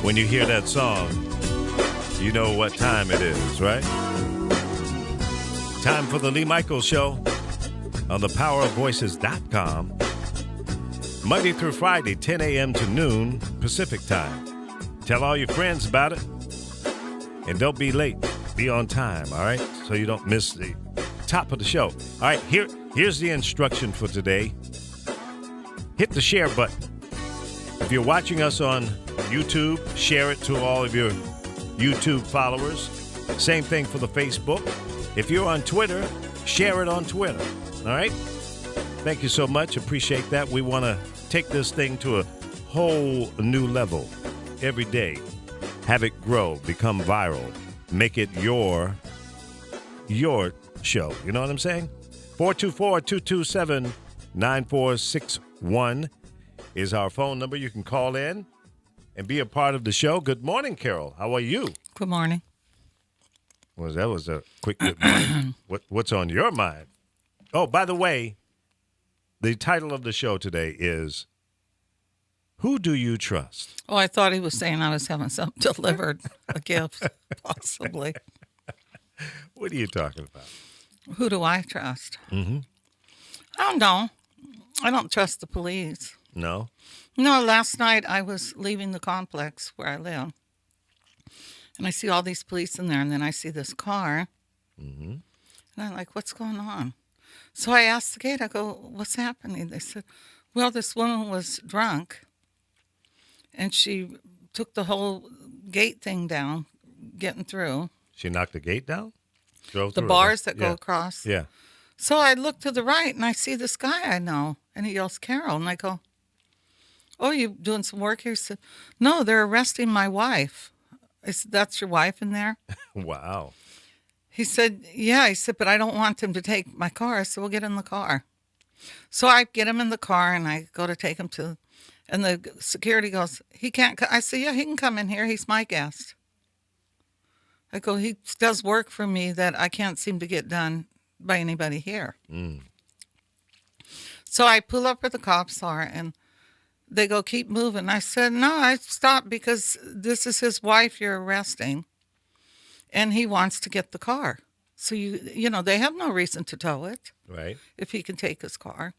When you hear that song, you know what time it is, right? Time for the Lee Michaels Show on thepowerofvoices.com. Monday through Friday, 10 a.m. to noon Pacific time. Tell all your friends about it. And don't be late. Be on time, all right? So you don't miss the top of the show. All right, here's the instruction for today. Hit the share button. If you're watching us on YouTube, share it to all of your YouTube followers. Same thing for the Facebook. If you're on Twitter, share it on Twitter. All right? Thank you so much. Appreciate that. We want to take this thing to a whole new level every day. Have it grow, become viral. Make it your show. You know what I'm saying? 424-227-9461 is our phone number. You can call in and be a part of the show. Good morning, Carol. How are you? Good morning. Well, that was a quick good morning. What's on your mind? Oh, by the way, the title of the show today is Who Do You Trust? Oh, I thought he was saying I was having something delivered, a gift, possibly. What are you talking about? Who do I trust? Mm-hmm. I don't know. I don't trust the police. No? No, last night I was leaving the complex where I live, and I see all these police in there, and then I see this car, and I'm like, what's going on? So I asked the gate, I go, what's happening? They said, well, this woman was drunk, and she took the whole gate thing down, getting through. She knocked the gate down? Drove The through bars it. that go across. Yeah. So I look to the right, and I see this guy I know, and he yells, Carol, and I go, oh, you doing some work here? He said, no, they're arresting my wife. I said, that's your wife in there? Wow. He said, yeah. He said, but I don't want them to take my car, so we'll get in the car. So I get him in the car, and I go to take him to, and the security goes, he can't I said, yeah, he can come in here. He's my guest. I go, he does work for me that I can't seem to get done by anybody here. So I pull up where the cops are, and they go, keep moving. I said, no, I stopped because this is his wife you're arresting, and he wants to get the car. So, you know, they have no reason to tow it. Right. If he can take his car.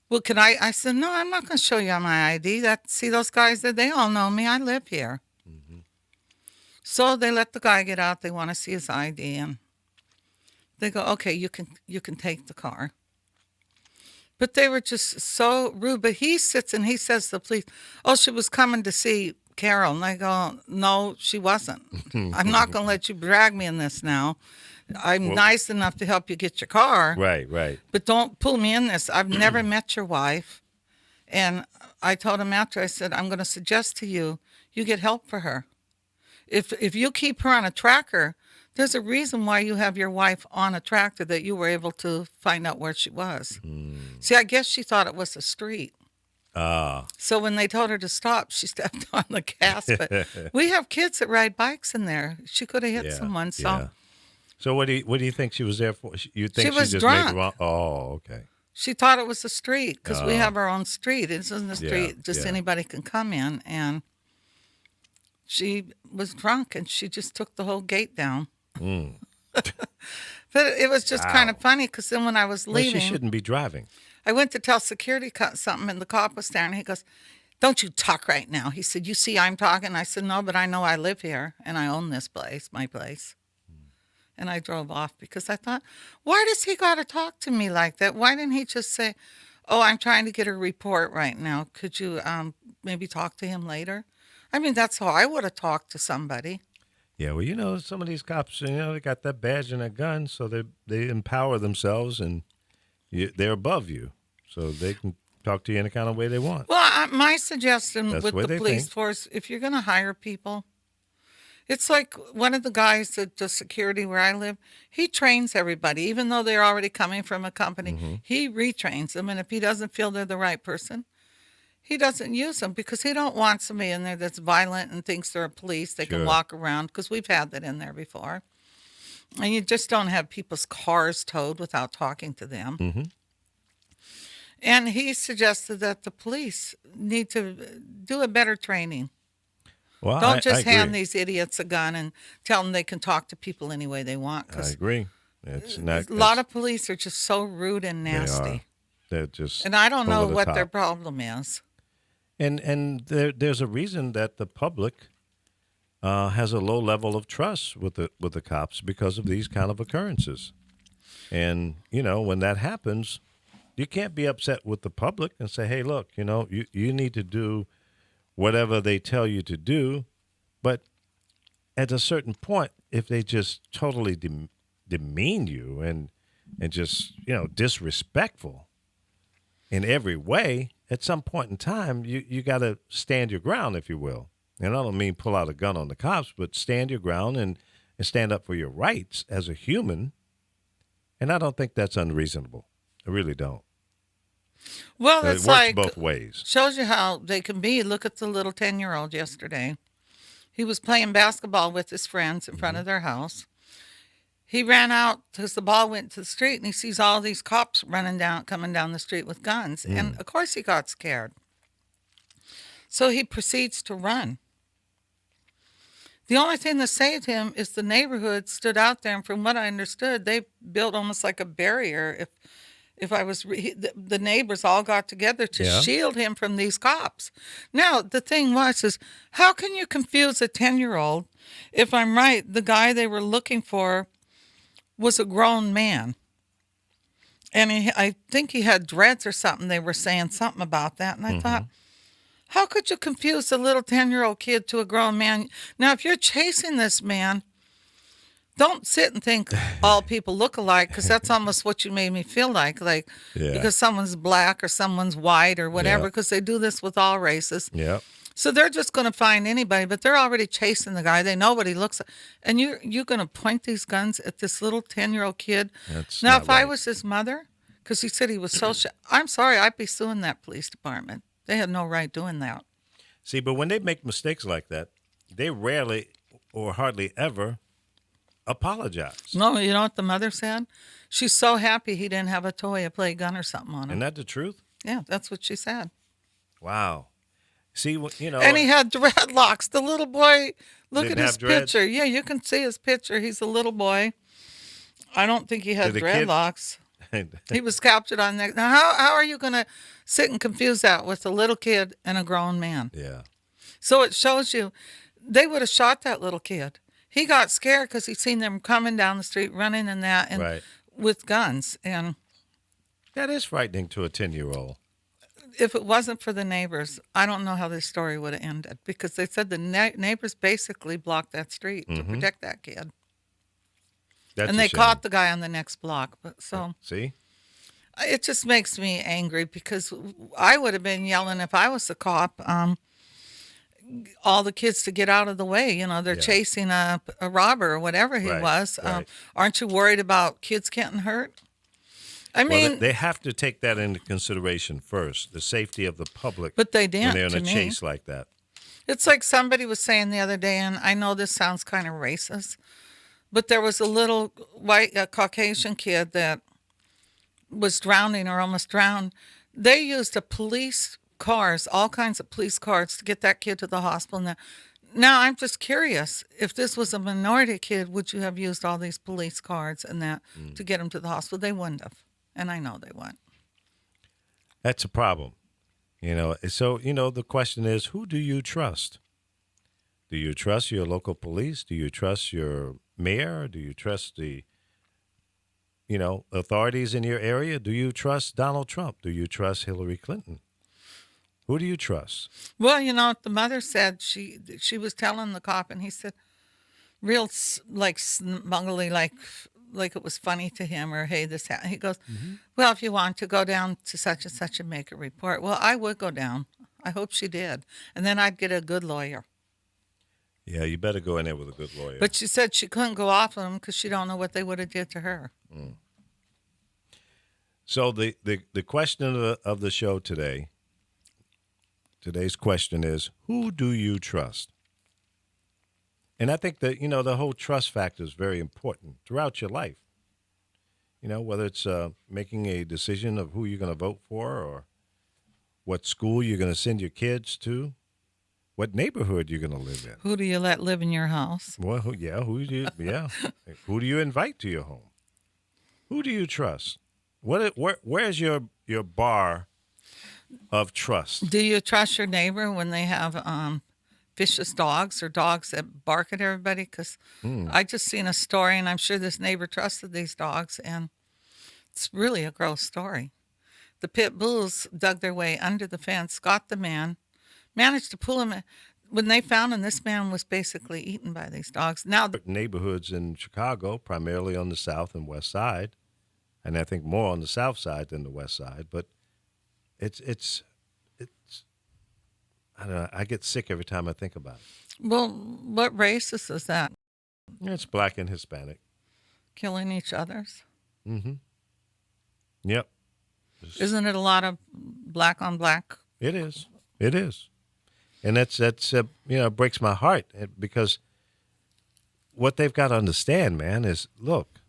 Well, I said, no, I'm not going to show you my ID. See those guys there? They all know me. I live here. So they let the guy get out. They want to see his ID, and they go, okay, you can take the car. But they were just so rude. But he sits and he says to the police, oh, she was coming to see Carol. And I go, no, she wasn't. I'm not going to let you drag me in this now. I'm nice enough to help you get your car. Right. But don't pull me in this. I've never met your wife. And I told him after, I said, I'm going to suggest to you, you get help for her. If you keep her on a tracker, there's a reason why you have your wife on a tractor that you were able to find out where she was. See, I guess she thought it was a street. So when they told her to stop, she stepped on the gas. But we have kids that ride bikes in there. She could have hit someone. So. Yeah. So what do you think she was there for? You think she was just drunk. made the wrong? Oh, okay. She thought it was a street because we have our own street. It isn't a street Yeah. anybody can come in. And she was drunk, and she just took the whole gate down. But it was just kind of funny because then when I was leaving, well, she shouldn't be driving. I went to tell security something, and the cop was there, and he goes, don't you talk right now. He said, you see I'm talking? I said, no, but I know I live here, and I own this place, my place. And I drove off because I thought, why does he got to talk to me like that? Why didn't he just say, oh, I'm trying to get a report right now. Could you maybe talk to him later? I mean, that's how I would have talked to somebody. Yeah, well, you know, some of these cops, you know, they got that badge and a gun, so they empower themselves, and they're above you, so they can talk to you any kind of way they want. Well, my suggestion That's with the way the they police think. force, if you're going to hire people, it's like one of the guys at the security where I live, he trains everybody. Even though they're already coming from a company, he retrains them, and if he doesn't feel they're the right person, he doesn't use them because he don't want somebody in there that's violent and thinks they're a police. They can walk around because we've had that in there before. And you just don't have people's cars towed without talking to them. And he suggested that the police need to do a better training Well, Don't I just hand agree. these idiots a gun and tell them they can talk to people any way they want. I Because agree. It's not. a lot of police are just so rude and They are. nasty. They're just And I don't over know the what their top. problem is. And there's a reason that the public has a low level of trust with the cops because of these kind of occurrences. And when that happens, you can't be upset with the public and say, "Hey, look, you need to do whatever they tell you to do." But at a certain point, if they just totally demean you and just disrespectful in every way, at some point in time, you got to stand your ground, if you will. And I don't mean pull out a gun on the cops, but stand your ground and stand up for your rights as a human. And I don't think that's unreasonable. I really don't. Well, So it it's works like, both ways. shows you how they can be. Look at the little 10-year-old yesterday. He was playing basketball with his friends in front of their house. He ran out because the ball went to the street and he sees all these cops coming down the street with guns. And of course he got scared. So he proceeds to run. The only thing that saved him is the neighborhood stood out there. And from what I understood, they built almost like a barrier. If I was, the neighbors all got together to Yeah. shield him from these cops. Now, the thing is how can you confuse a 10-year-old? If I'm right, the guy they were looking for was a grown man. And I think he had dreads or something. They were saying something about that. And I thought, how could you confuse a little 10-year-old kid to a grown man? Now, if you're chasing this man, don't sit and think all people look alike, because that's almost what you made me feel like Yeah. because someone's black or someone's white or whatever, Yeah. because they do this with all races. Yeah. So they're just going to find anybody, but they're already chasing the guy. They know what he looks like. And you're going to point these guns at this little 10-year-old kid? That's Now, not if I right. was his mother, because he said he was so I'm sorry, I'd be suing that police department. They had no right doing that. See, but when they make mistakes like that, they rarely or hardly ever apologize. No, you know what the mother said? She's so happy he didn't have a toy, a play gun or something on him. Isn't that the truth? Yeah, that's what she said. Wow. See, And he had dreadlocks. The little boy, look Didn't at his have dreads? picture. Yeah, you can see his picture. He's a little boy. I don't think he had Did the kid- dreadlocks. He was captured on that. Now, how are you going to sit and confuse that with a little kid and a grown man? yeah. So it shows you they would have shot that little kid. He got scared because he seen them coming down the street, running and that, and Right. with guns. And That is frightening to a 10-year-old. if it wasn't for the neighbors, I don't know how this story would have ended, because they said the neighbors basically blocked that street to protect that kid. That's And a they shame. caught the guy on the next block. But so See? it just makes me angry, because I would have been yelling if I was the cop. All the kids to get out of the way. You know, they're Yeah. chasing a robber or whatever he Right, was. right. Aren't you worried about kids getting hurt? I Well, mean, they have to take that into consideration first, the safety of the public but they when didn't. they're in To a me, chase like that. it's like somebody was saying the other day, and I know this sounds kind of racist, but there was a little white Caucasian kid that was drowning or almost drowned. They used a police cars, all kinds of police cars, to get that kid to the hospital. Now I'm just curious, if this was a minority kid, would you have used all these police cars and that to get him to the hospital? They wouldn't have, and I know they wouldn't. That's a problem. So, the question is, who do you trust? Do you trust your local police? Do you trust your mayor? Do you trust the, authorities in your area? Do you trust Donald Trump? Do you trust Hillary Clinton? Who do you trust? Well, the mother said she was telling the cop, and he said, real like smugly, like it was funny to him, or hey, this happened. He goes, well, if you want to go down to such and such and make a report, well, I would go down. I hope she did, and then I'd get a good lawyer. Yeah, you better go in there with a good lawyer. But she said she couldn't go off them because she don't know what they would have did to her. So the question of the show today's question is, who do you trust? And I think that, the whole trust factor is very important throughout your life. Whether it's making a decision of who you're going to vote for, or what school you're going to send your kids to, what neighborhood you're going to live in. Who do you let live in your house? Well, who do you invite to your home? Who do you trust? Where's your bar of trust? Do you trust your neighbor when they have vicious dogs or dogs that bark at everybody? Because I just seen a story, and I'm sure this neighbor trusted these dogs, and it's really a gross story. The pit bulls dug their way under the fence, got the man, managed to pull him. When they found him, this man was basically eaten by these dogs. Now, Neighborhoods in Chicago, primarily on the south and west side, and I think more on the south side than the west side, but it's I don't know. I get sick every time I think about it. well, what races is that? It's black and Hispanic. Killing each other's? Mm-hmm. Yep. Isn't it a lot of black on black? It is. It is. And that's it breaks my heart because what they've got to understand, man, is look,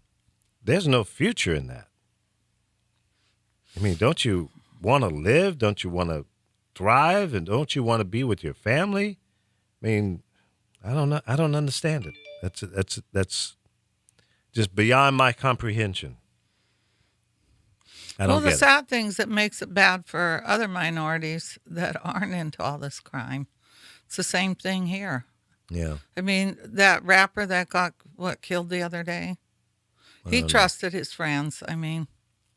there's no future in that. I mean, don't you want to live? Don't you want to thrive? And don't you want to be with your family? I mean, I don't know. I don't understand it. That's just beyond my comprehension. I don't Well, the get it. sad thing is it makes it bad for other minorities that aren't into all this crime. It's the same thing here. Yeah. I mean, that rapper that got killed the other day, he trusted his friends. I mean,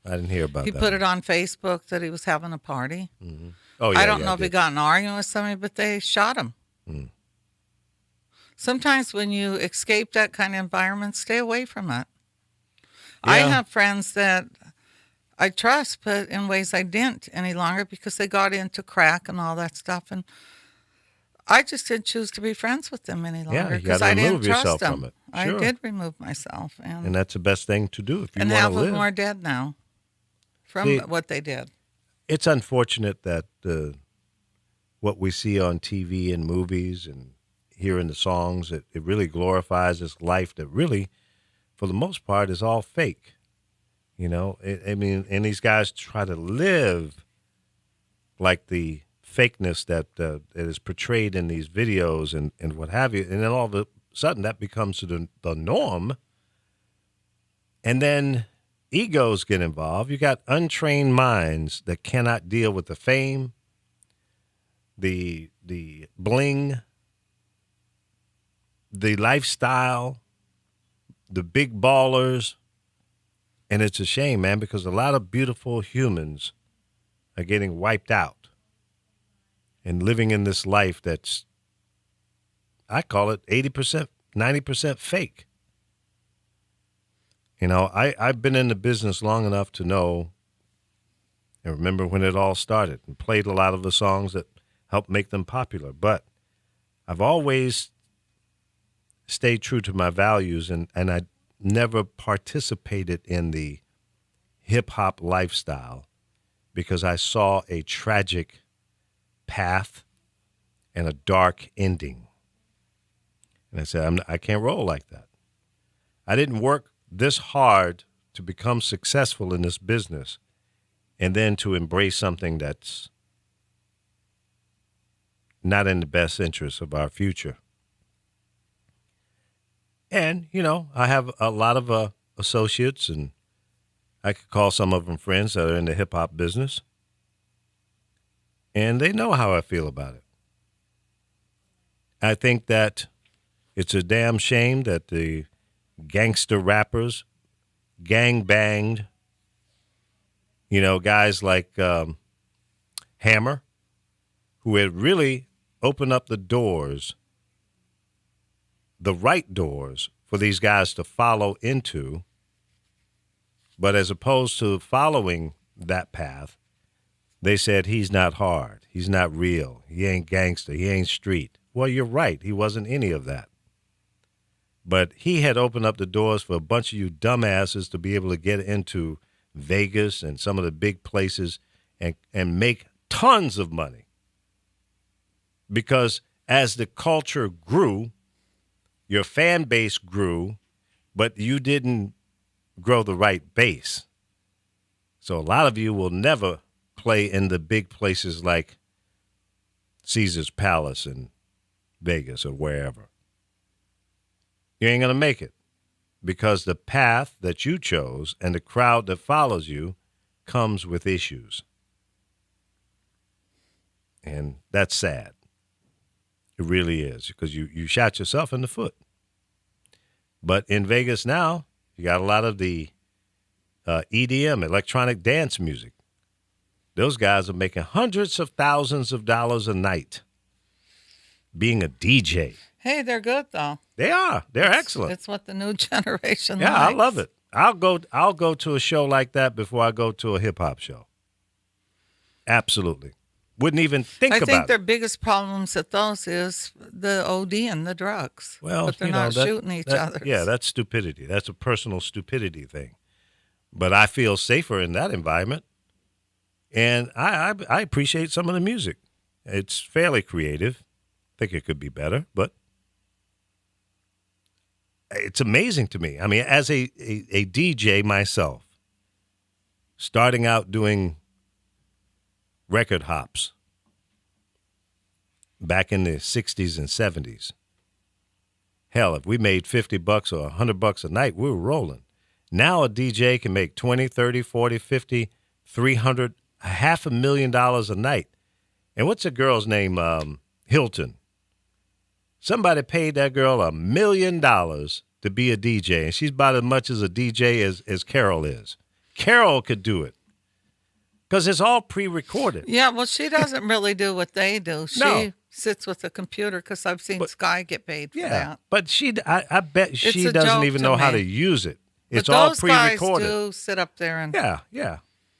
I didn't hear about he that. put it on Facebook that he was having a party. Mm-hmm. Oh, yeah. I don't yeah, know if he got in an argument with somebody, but they shot him. Mm. Sometimes when you escape that kind of environment, stay away from it. I Yeah. have friends that I trust, but in ways I didn't any longer because they got into crack and all that stuff. And I just didn't choose to be friends with them any longer you because gotta I didn't remove trust yourself them. from it. I Sure. did remove myself. And that's the best thing to do if you and want half to of live. them are dead now from See, what they did. It's unfortunate that what we see on TV and movies and hear in the songs, it really glorifies this life that really, for the most part, is all fake. You know, I mean, and these guys try to live like the fakeness that is portrayed in these videos and what have you. And then all of a sudden that becomes the norm. And then egos get involved. You got untrained minds that cannot deal with the fame, the bling, the lifestyle, the big ballers. And it's a shame, man, because a lot of beautiful humans are getting wiped out and living in this life that's, I call it 80%, 90% fake. You know, I've been in the business long enough to know and remember when it all started and played a lot of the songs that helped make them popular. But I've always stayed true to my values, and I never participated in the hip-hop lifestyle because I saw a tragic path and a dark ending. And I said, I can't roll like that. I didn't work this hard to become successful in this business and then to embrace something that's not in the best interest of our future. And, you know, I have a lot of associates, and I could call some of them friends that are in the hip-hop business. And they know how I feel about it. I think that it's a damn shame that the gangster rappers gang-banged, you know, guys like Hammer, who had really opened up the doors, the right doors for these guys to follow into. But as opposed to following that path, they said he's not hard, he's not real, he ain't gangster, he ain't street. Well, you're right, he wasn't any of that. But he had opened up the doors for a bunch of you dumbasses to be able to get into Vegas and some of the big places and make tons of money. Because as the culture grew, your fan base grew, but you didn't grow the right base. So a lot of you will never play in the big places like Caesar's Palace and Vegas or wherever. You ain't going to make it because the path that you chose and the crowd that follows you comes with issues. And that's sad. It really is because you shot yourself in the foot. But in Vegas now, you got a lot of the EDM, electronic dance music. Those guys are making hundreds of thousands of dollars a night being a DJ. Hey, they're good though. They are. They're excellent. It's what the new generation Yeah, likes. I love it. I'll go to a show like that before I go to a hip hop show. Absolutely. Wouldn't even think about it. I think their biggest problems at those is the OD and the drugs. Well, but they're not shooting each other. Yeah, that's stupidity. That's a personal stupidity thing. But I feel safer in that environment. And I appreciate some of the music. It's fairly creative. I think it could be better, but it's amazing to me. I mean, as a DJ myself, starting out doing record hops back in the 60s and 70s. Hell, if we made $50 or $100 a night, we were rolling. Now a DJ can make 20, 30, 40, 50, 300, $500,000 a night. And what's the girl's name? Hilton. Somebody paid that girl $1 million to be a DJ, and she's about as much as a DJ as Carol is. Carol could do it because it's all pre-recorded. Yeah, well, she doesn't really do what they do. She sits with a computer because I've seen Sky get paid for that. But I bet she a doesn't joke even to know how me. to use it. It's But all those pre-recorded. guys do sit up there and Yeah.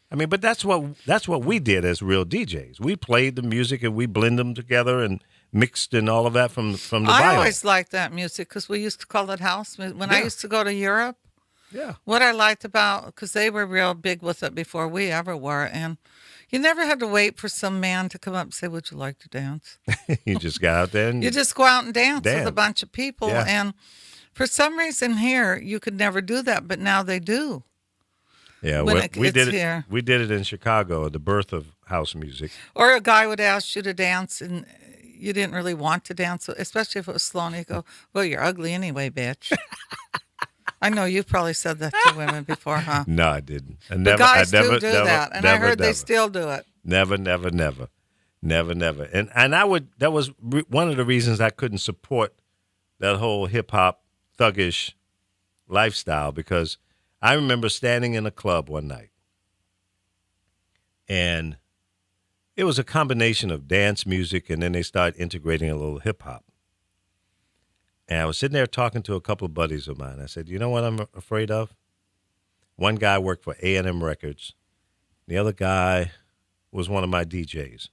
I mean, but that's what we did as real DJs. We played the music and we blend them together and mixed and all of that from the vinyl. I always liked that music because we used to call it house music. When I Yeah. used to go to Europe, Yeah. what I liked about, because they were real big with it before we ever were, and you never had to wait for some man to come up and say, would you like to dance? You just got out there and You just go out and dance with Dance. a bunch of people. Yeah. And for some reason here, you could never do that, but now they do. yeah, when we it's did it. here. We did it in Chicago, the birth of house music. Or a guy would ask you to dance and you didn't really want to dance, especially if it was slow, and you go, well, you're ugly anyway, bitch. I know you've probably said that to women before, huh? No, I didn't. I The never, guys I never, do never, that, and never, I heard they never. still do it. Never. And I would. That was one of the reasons I couldn't support that whole hip hop thuggish lifestyle, because I remember standing in a club one night, and it was a combination of dance music, and then they started integrating a little hip hop. And I was sitting there talking to a couple of buddies of mine. I said, "You know what I'm afraid of?" One guy worked for A&M Records. The other guy was one of my DJs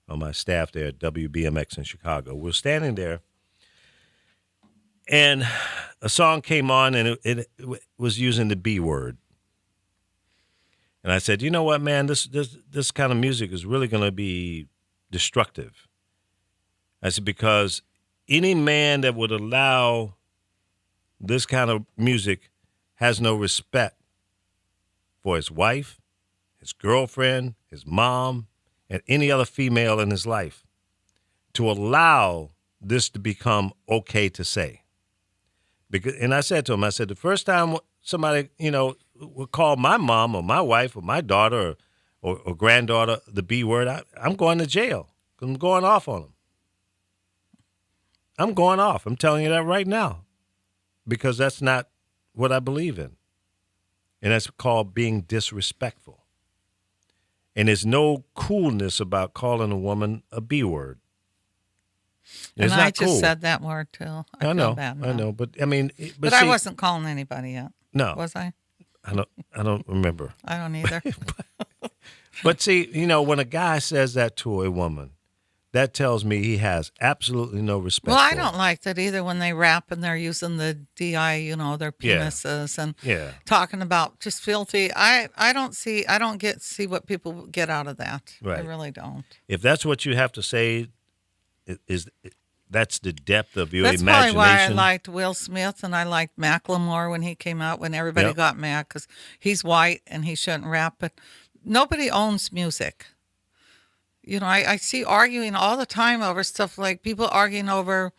on my staff there at WBMX in Chicago. We were standing there, and a song came on, and it was using the B word. And I said, you know what, man, this kind of music is really going to be destructive. I said, because any man that would allow this kind of music has no respect for his wife, his girlfriend, his mom, and any other female in his life, to allow this to become okay to say. And I said to him, I said, the first time somebody, would call my mom or my wife or my daughter or granddaughter the B word, I'm going to jail. I'm going off on them. I'm going off. I'm telling you that right now, because that's not what I believe in. And that's called being disrespectful. And there's no coolness about calling a woman a B word. And It's I not just cool. said that word too. I know, feel bad now. I know, but I mean, But see, I wasn't calling anybody yet. No, Was I? I don't remember. I don't either. But see, when a guy says that to a woman, that tells me he has absolutely no respect. Well, I for her. don't like that either when they rap and they're using the DI, their penises and talking about just filthy. I don't see what people get out of that. I Right. really don't. If that's what you have to say, that's the depth of your That's imagination. probably why I liked Will Smith and I liked Macklemore when he came out, when everybody Yep. got mad because he's white and he shouldn't rap. But nobody owns music. You know, I see arguing all the time over stuff like people arguing over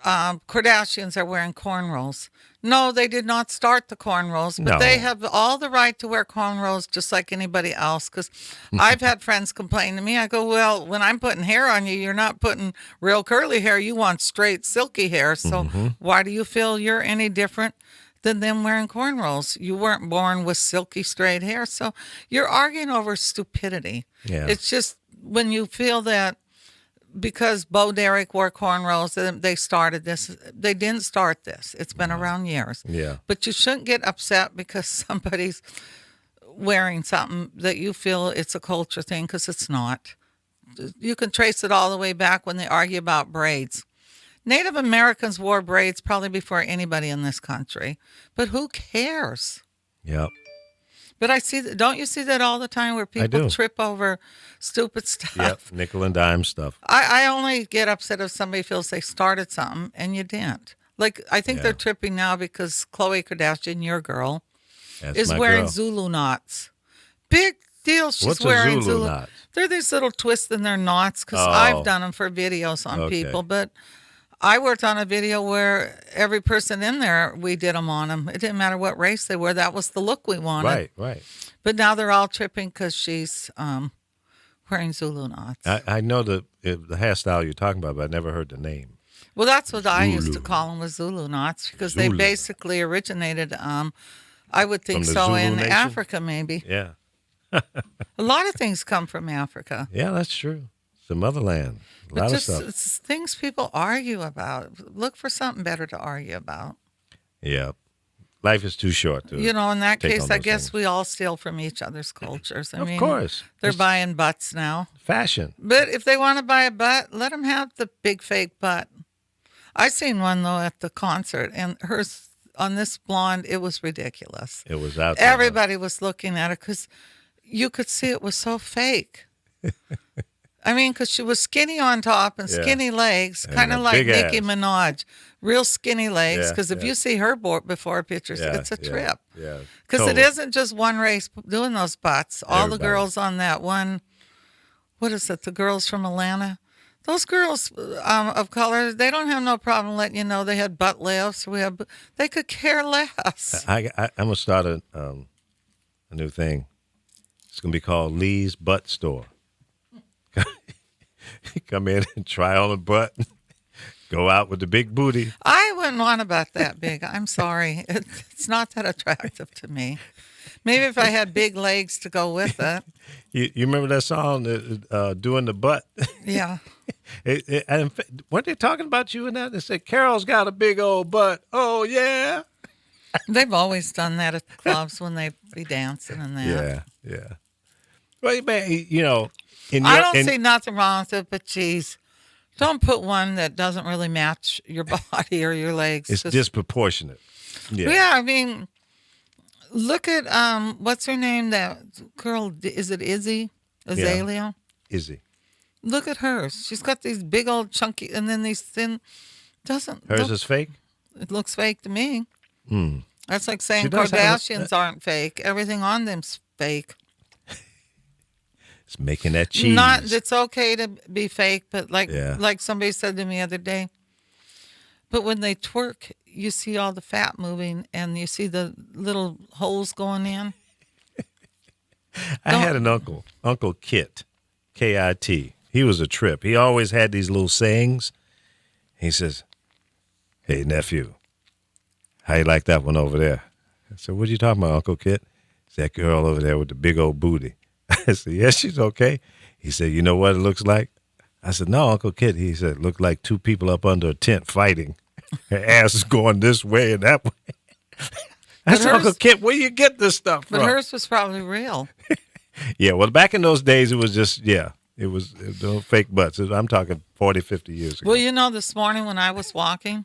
Kardashians are wearing cornrows. No, they did not start the cornrows, but they No. have all the right to wear cornrows just like anybody else. Because I've had friends complain to me. I go, well, when I'm putting hair on you, you're not putting real curly hair. You want straight, silky hair. So why do you feel you're any different than them wearing cornrows? You weren't born with silky, straight hair. So you're arguing over stupidity. Yeah. It's just when you feel that because Bo Derek wore cornrows, they started this. They didn't start this. It's been around years. Yeah. But you shouldn't get upset because somebody's wearing something that you feel it's a culture thing, because it's not. You can trace it all the way back when they argue about braids. Native Americans wore braids probably before anybody in this country. But who cares? Yep. But I see that. Don't you see that all the time where people do. trip over stupid stuff? Yep. Nickel and dime stuff. I only get upset if somebody feels they started something and you didn't. Like, I think they're tripping now because Khloe Kardashian, your girl, That's is my wearing girl. Zulu knots. Big deal. She's What's a wearing Zulu knot? They're these little twists in their knots because Oh. I've done them for videos on Okay. people. But I worked on a video where every person in there, we did them on them. It didn't matter what race they were. That was the look we wanted. Right, right. But now they're all tripping because she's wearing Zulu knots. I know the hairstyle you're talking about, but I never heard the name. Well, that's what I used to Zulu. call them, was Zulu knots, because they Zulu. basically originated, I would think From the so, Zulu in nation? Africa maybe. Yeah. A lot of things come from Africa. Yeah, that's true. It's the motherland. A But lot of just stuff. it's things people argue about. Look for something better to argue about. Yeah. Life is too short to You know, in that take case, on I those guess things. we all steal from each other's cultures. I Of mean, course. they're It's buying butts now. fashion. But if they want to buy a butt, let them have the big fake butt. I seen one, though, at the concert, and hers on this blonde, it was ridiculous. It was out there. Everybody was looking at it because you could see it was so fake. I mean, because she was skinny on top and Yeah. skinny legs, And kind a of like big Nicki ass. Minaj. Real skinny legs, Yeah, because if yeah. you see her before pictures, Yeah, it's a yeah, trip. Yeah. Because it Totally. isn't just one race doing those butts. All the Everybody. girls on that one, what is it, the girls from Atlanta? Those girls of color, they don't have no problem letting you know they had butt lifts. They could care less. I'm gonna start a new thing. It's gonna be called Lee's Butt Store. Come in and try on a butt. Go out with the big booty. I wouldn't want about that big. I'm sorry. It's not that attractive to me. Maybe if I had big legs to go with it. You remember that song, "Doing the Butt"? Yeah. And in fact, weren't they talking about you in that? They said Carol's got a big old butt. Oh yeah. They've always done that at the clubs when they be dancing and that. Yeah, yeah. Well, man, you know, I don't see nothing wrong with it, but geez, don't put one that doesn't really match your body or your legs. it's Just- disproportionate. Yeah. Yeah, I mean, look at what's her name? That girl, is it Izzy Azalea? Izzy. Look at hers. She's got these big old chunky, and then these thin. Doesn't Hers look, is fake. it looks fake to me. That's like saying She does have Kardashians aren't fake. Everything on them's fake. It's making that cheese. It's okay to be fake, but Yeah. like somebody said to me the other day. But when they twerk, you see all the fat moving, and you see the little holes going in. I had an uncle, Uncle Kit, K-I-T. He was a trip. He always had these little sayings. He says, "Hey, nephew, how you like that one over there?" I said, "What are you talking about, Uncle Kit?" It's that girl over there with the big old booty. I said, "Yes, she's okay." He said, "You know what it looks like?" I said, "No, Uncle Kit." He said, "Look like two people up under a tent fighting. Her ass is going this way and that way." I said, hers- "Uncle Kit, where you get this stuff But from?" hers was probably real. Yeah, well, back in those days, it was just, it was fake butts. I'm talking 40, 50 years ago. Well, you know, this morning when I was walking,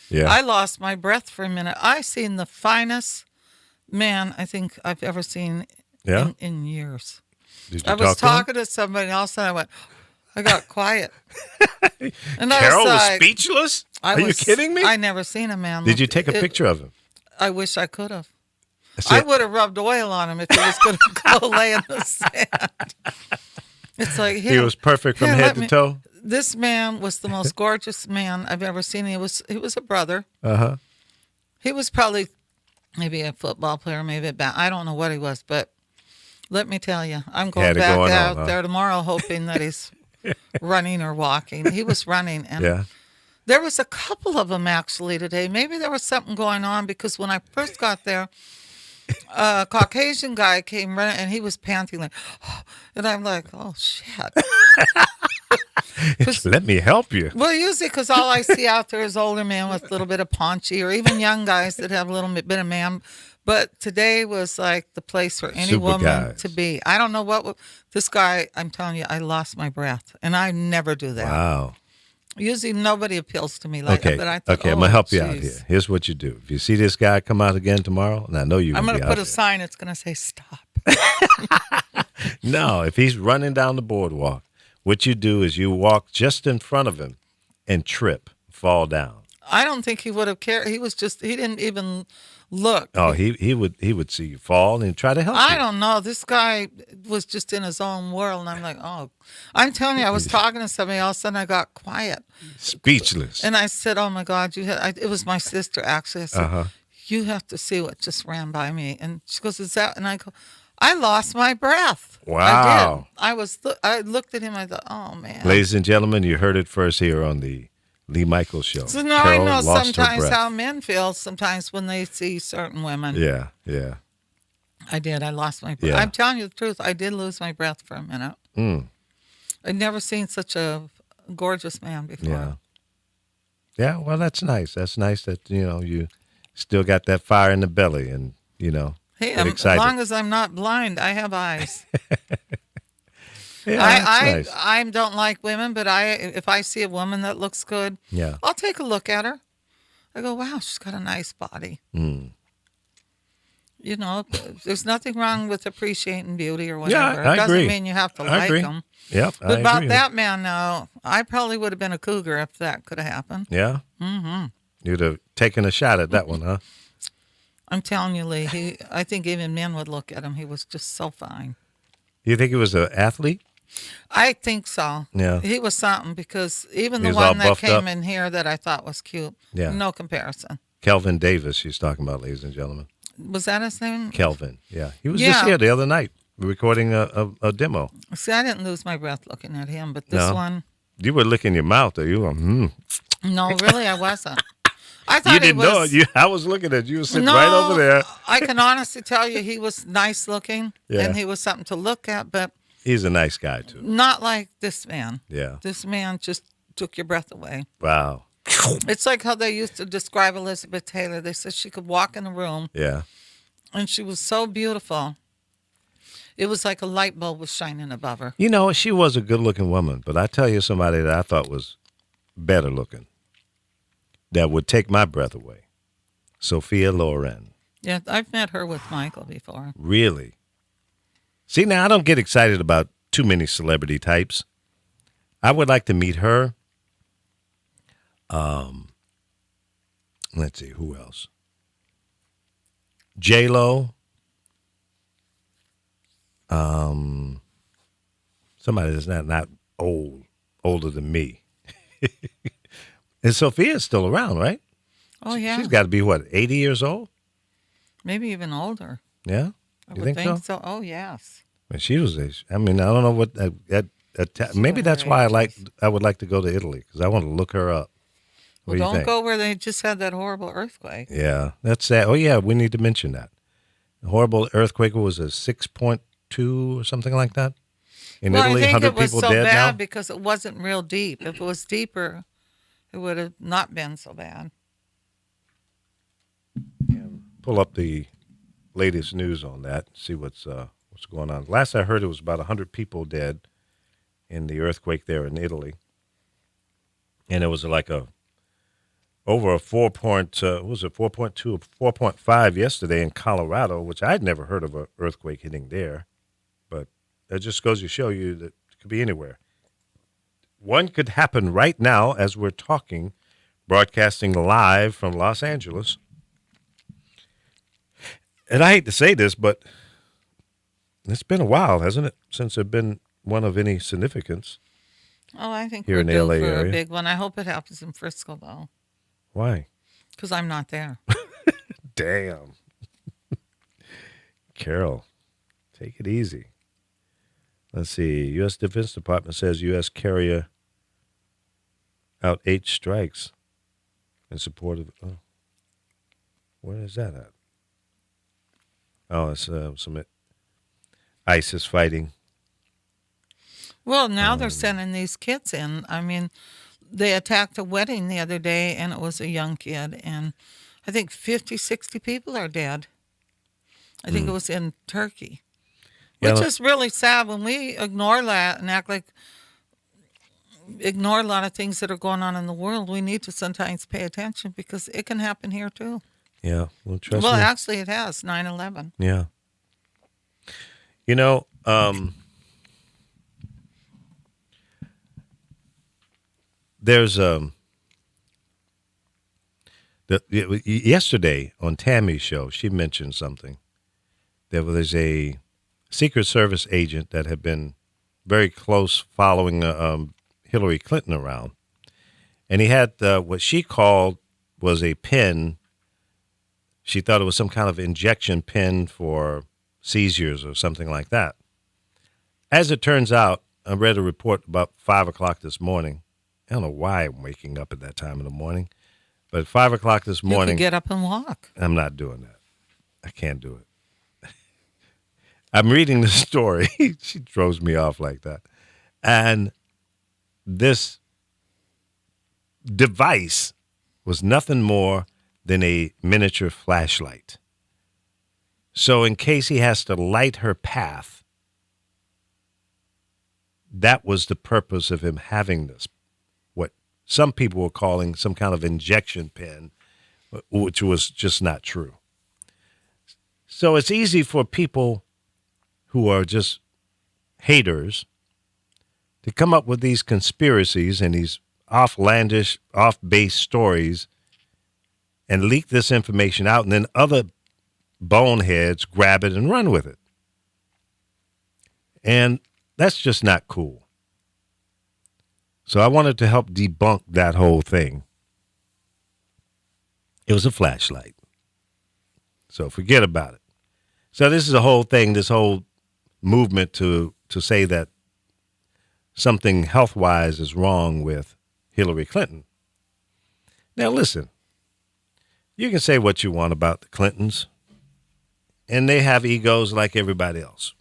Yeah. I lost my breath for a minute. I seen the finest man I think I've ever seen Yeah? in years. Did you I was talk to him? talking to somebody, and all of a sudden I went, I got quiet. And I Carol was like, speechless? Are you kidding me? I never seen a man. Did you look- take a picture of him? I wish I could have. I I said, would have rubbed oil on him if he was going to go lay in the sand. It's like He was perfect from here, head let to me- toe. This man was the most gorgeous man I've ever seen. He was a brother. Uh-huh. He was probably maybe a football player, maybe I don't know what he was, but let me tell you, I'm going Had it back going on, out huh? there tomorrow hoping that he's running or walking. He was running, and Yeah. there was a couple of them actually today. Maybe there was something going on because when I first got there, a Caucasian guy came running and he was panting like, and I'm like, oh shit. 'Cause- Let me help you. well, usually because all I see out there is older men with a little bit of paunchy, or even young guys that have a little bit of man. But today was like the place for any Super woman guys. to be. I don't know this guy. I'm telling you, I lost my breath, and I never do that. Wow. Usually, nobody appeals to me like Okay. that. But I thought, Okay, I'm going to help you out geez. here. Here's what you do. If you see this guy come out again tomorrow, and I know you're I'm going going to to be put out a sign that's going to say stop. there. No, if he's running down the boardwalk, what you do is you walk just in front of him and trip, fall down. I don't think he would have cared. He didn't even look. Oh, he would see you fall and try to help I you. don't know. This guy was just in his own world, and I'm like, oh, I'm telling you, I was talking to somebody. All of a sudden, I got quiet, Speechless. and I said, "Oh my God, it was my sister actually." I said, Uh-huh. "You have to see what just ran by me," and she goes, "Is that?" And I go, "I lost my breath." Wow. I did. I looked at him. I thought, "Oh man." Ladies and gentlemen, you heard it first here on the Lee Michaels Show. So now Carol I know lost her sometimes breath. how men feel sometimes when they see certain women. Yeah, yeah. I did. I lost my breath. Yeah. I'm telling you the truth. I did lose my breath for a minute. Mm, I'd never seen such a gorgeous man before. yeah. Yeah, well, that's nice. That's nice that, you still got that fire in the belly and, Hey, get as excited. long as I'm not blind, I have eyes. Yeah, that's nice. I don't like women, but if I see a woman that looks good, Yeah. I'll take a look at her. I go, wow, she's got a nice body. Mm. There's nothing wrong with appreciating beauty or Yeah, whatever. I it doesn't agree. mean you have to I like agree. them. Yep, But I about agree. that man, no, I probably would have been a cougar if that could have happened. Yeah? Mm-hmm. You'd have taken a shot at that one, huh? I'm telling you, Lee, I think even men would look at him. He was just so fine. You think he was an athlete? I think so. Yeah. He was something because even He the was all one that buffed came up? in here that I thought was cute, Yeah. no comparison. Kelvin Davis, she's talking about, ladies and gentlemen. Was that his name? Kelvin, yeah. He was just Yeah. here the other night recording a demo. See, I didn't lose my breath looking at him, but this No. one, You were licking your mouth, or you were, no, really, I wasn't. I thought You didn't he was, know it. I was looking at you. You were sitting no, right over there. I can honestly tell you he was nice looking Yeah. and he was something to look at, but He's a nice guy, too. not like this man. Yeah. This man just took your breath away. Wow. It's like how they used to describe Elizabeth Taylor. They said she could walk in a room Yeah. and she was so beautiful. It was like a light bulb was shining above her. She was a good-looking woman, but I tell you somebody that I thought was better looking that would take my breath away. Sophia Loren. Yeah, I've met her with Michael before. Really? See, now I don't get excited about too many celebrity types. I would like to meet her. Let's see, who else? J-Lo. Somebody that's not older than me. And Sophia's still around, right? Oh, yeah. She's got to be, 80 years old? Maybe even older. Yeah? I You would think so? Oh, yes. When she was, I mean, I don't know what maybe that's why I would like to go to Italy because I want to look her up. What Well, do you don't think? go where they just had that horrible earthquake. Yeah, that's sad. Oh yeah, we need to mention that. The horrible earthquake was a 6.2 or something like that in Well, Italy. I think 100 it was people so dead bad now. because it wasn't real deep. If it was deeper, it would have not been so bad. Pull up the latest news on that. See what's going on. Last I heard, it was about 100 people dead in the earthquake there in Italy, and it was like over a 4.2 or 4.5 yesterday in Colorado, which I'd never heard of an earthquake hitting there. But that just goes to show you that it could be anywhere. One could happen right now as we're talking, broadcasting live from Los Angeles. And I hate to say this, but it's been a while, hasn't it, since there have been one of any significance. Oh, I think Here we're in the due LA for area. a big one. I hope it happens in Frisco, though, Why? because I'm not there. Damn. Carol, take it easy. Let's see. U.S. Defense Department says U.S. carrier out 8 strikes in support of. Oh, where is that at? Oh, it's some ISIS fighting. Well, now they're sending these kids in. I mean, they attacked a wedding the other day, and it was a young kid, and I think 50, 60 people are dead. I think it was in Turkey, Yeah, which is really sad when we ignore that and ignore a lot of things that are going on in the world. We need to sometimes pay attention because it can happen here too. Yeah, well, trust Well, me. actually, it has 9/11. Yeah. You know, there's yesterday on Tammy's show, she mentioned something. There was a Secret Service agent that had been very close following Hillary Clinton around, and he had what she called was a pen. She thought it was some kind of injection pen for seizures or something like that. As it turns out, I read a report about 5 o'clock this morning. I don't know why I'm waking up at that time in the morning, but 5 o'clock this You morning, could get up and walk. I'm not doing that. I can't do it. I'm reading the story. She throws me off like that. And this device was nothing more than a miniature flashlight. So in case he has to light her path, that was the purpose of him having this, what some people were calling some kind of injection pen, which was just not true. So it's easy for people who are just haters to come up with these conspiracies and these offlandish, off-base stories and leak this information out, and then other boneheads grab it and run with it. And that's just not cool. So I wanted to help debunk that whole thing. It was a flashlight. So forget about it. So this is a whole thing, this whole movement to say that something health-wise is wrong with Hillary Clinton. Now listen, you can say what you want about the Clintons, and they have egos like everybody else.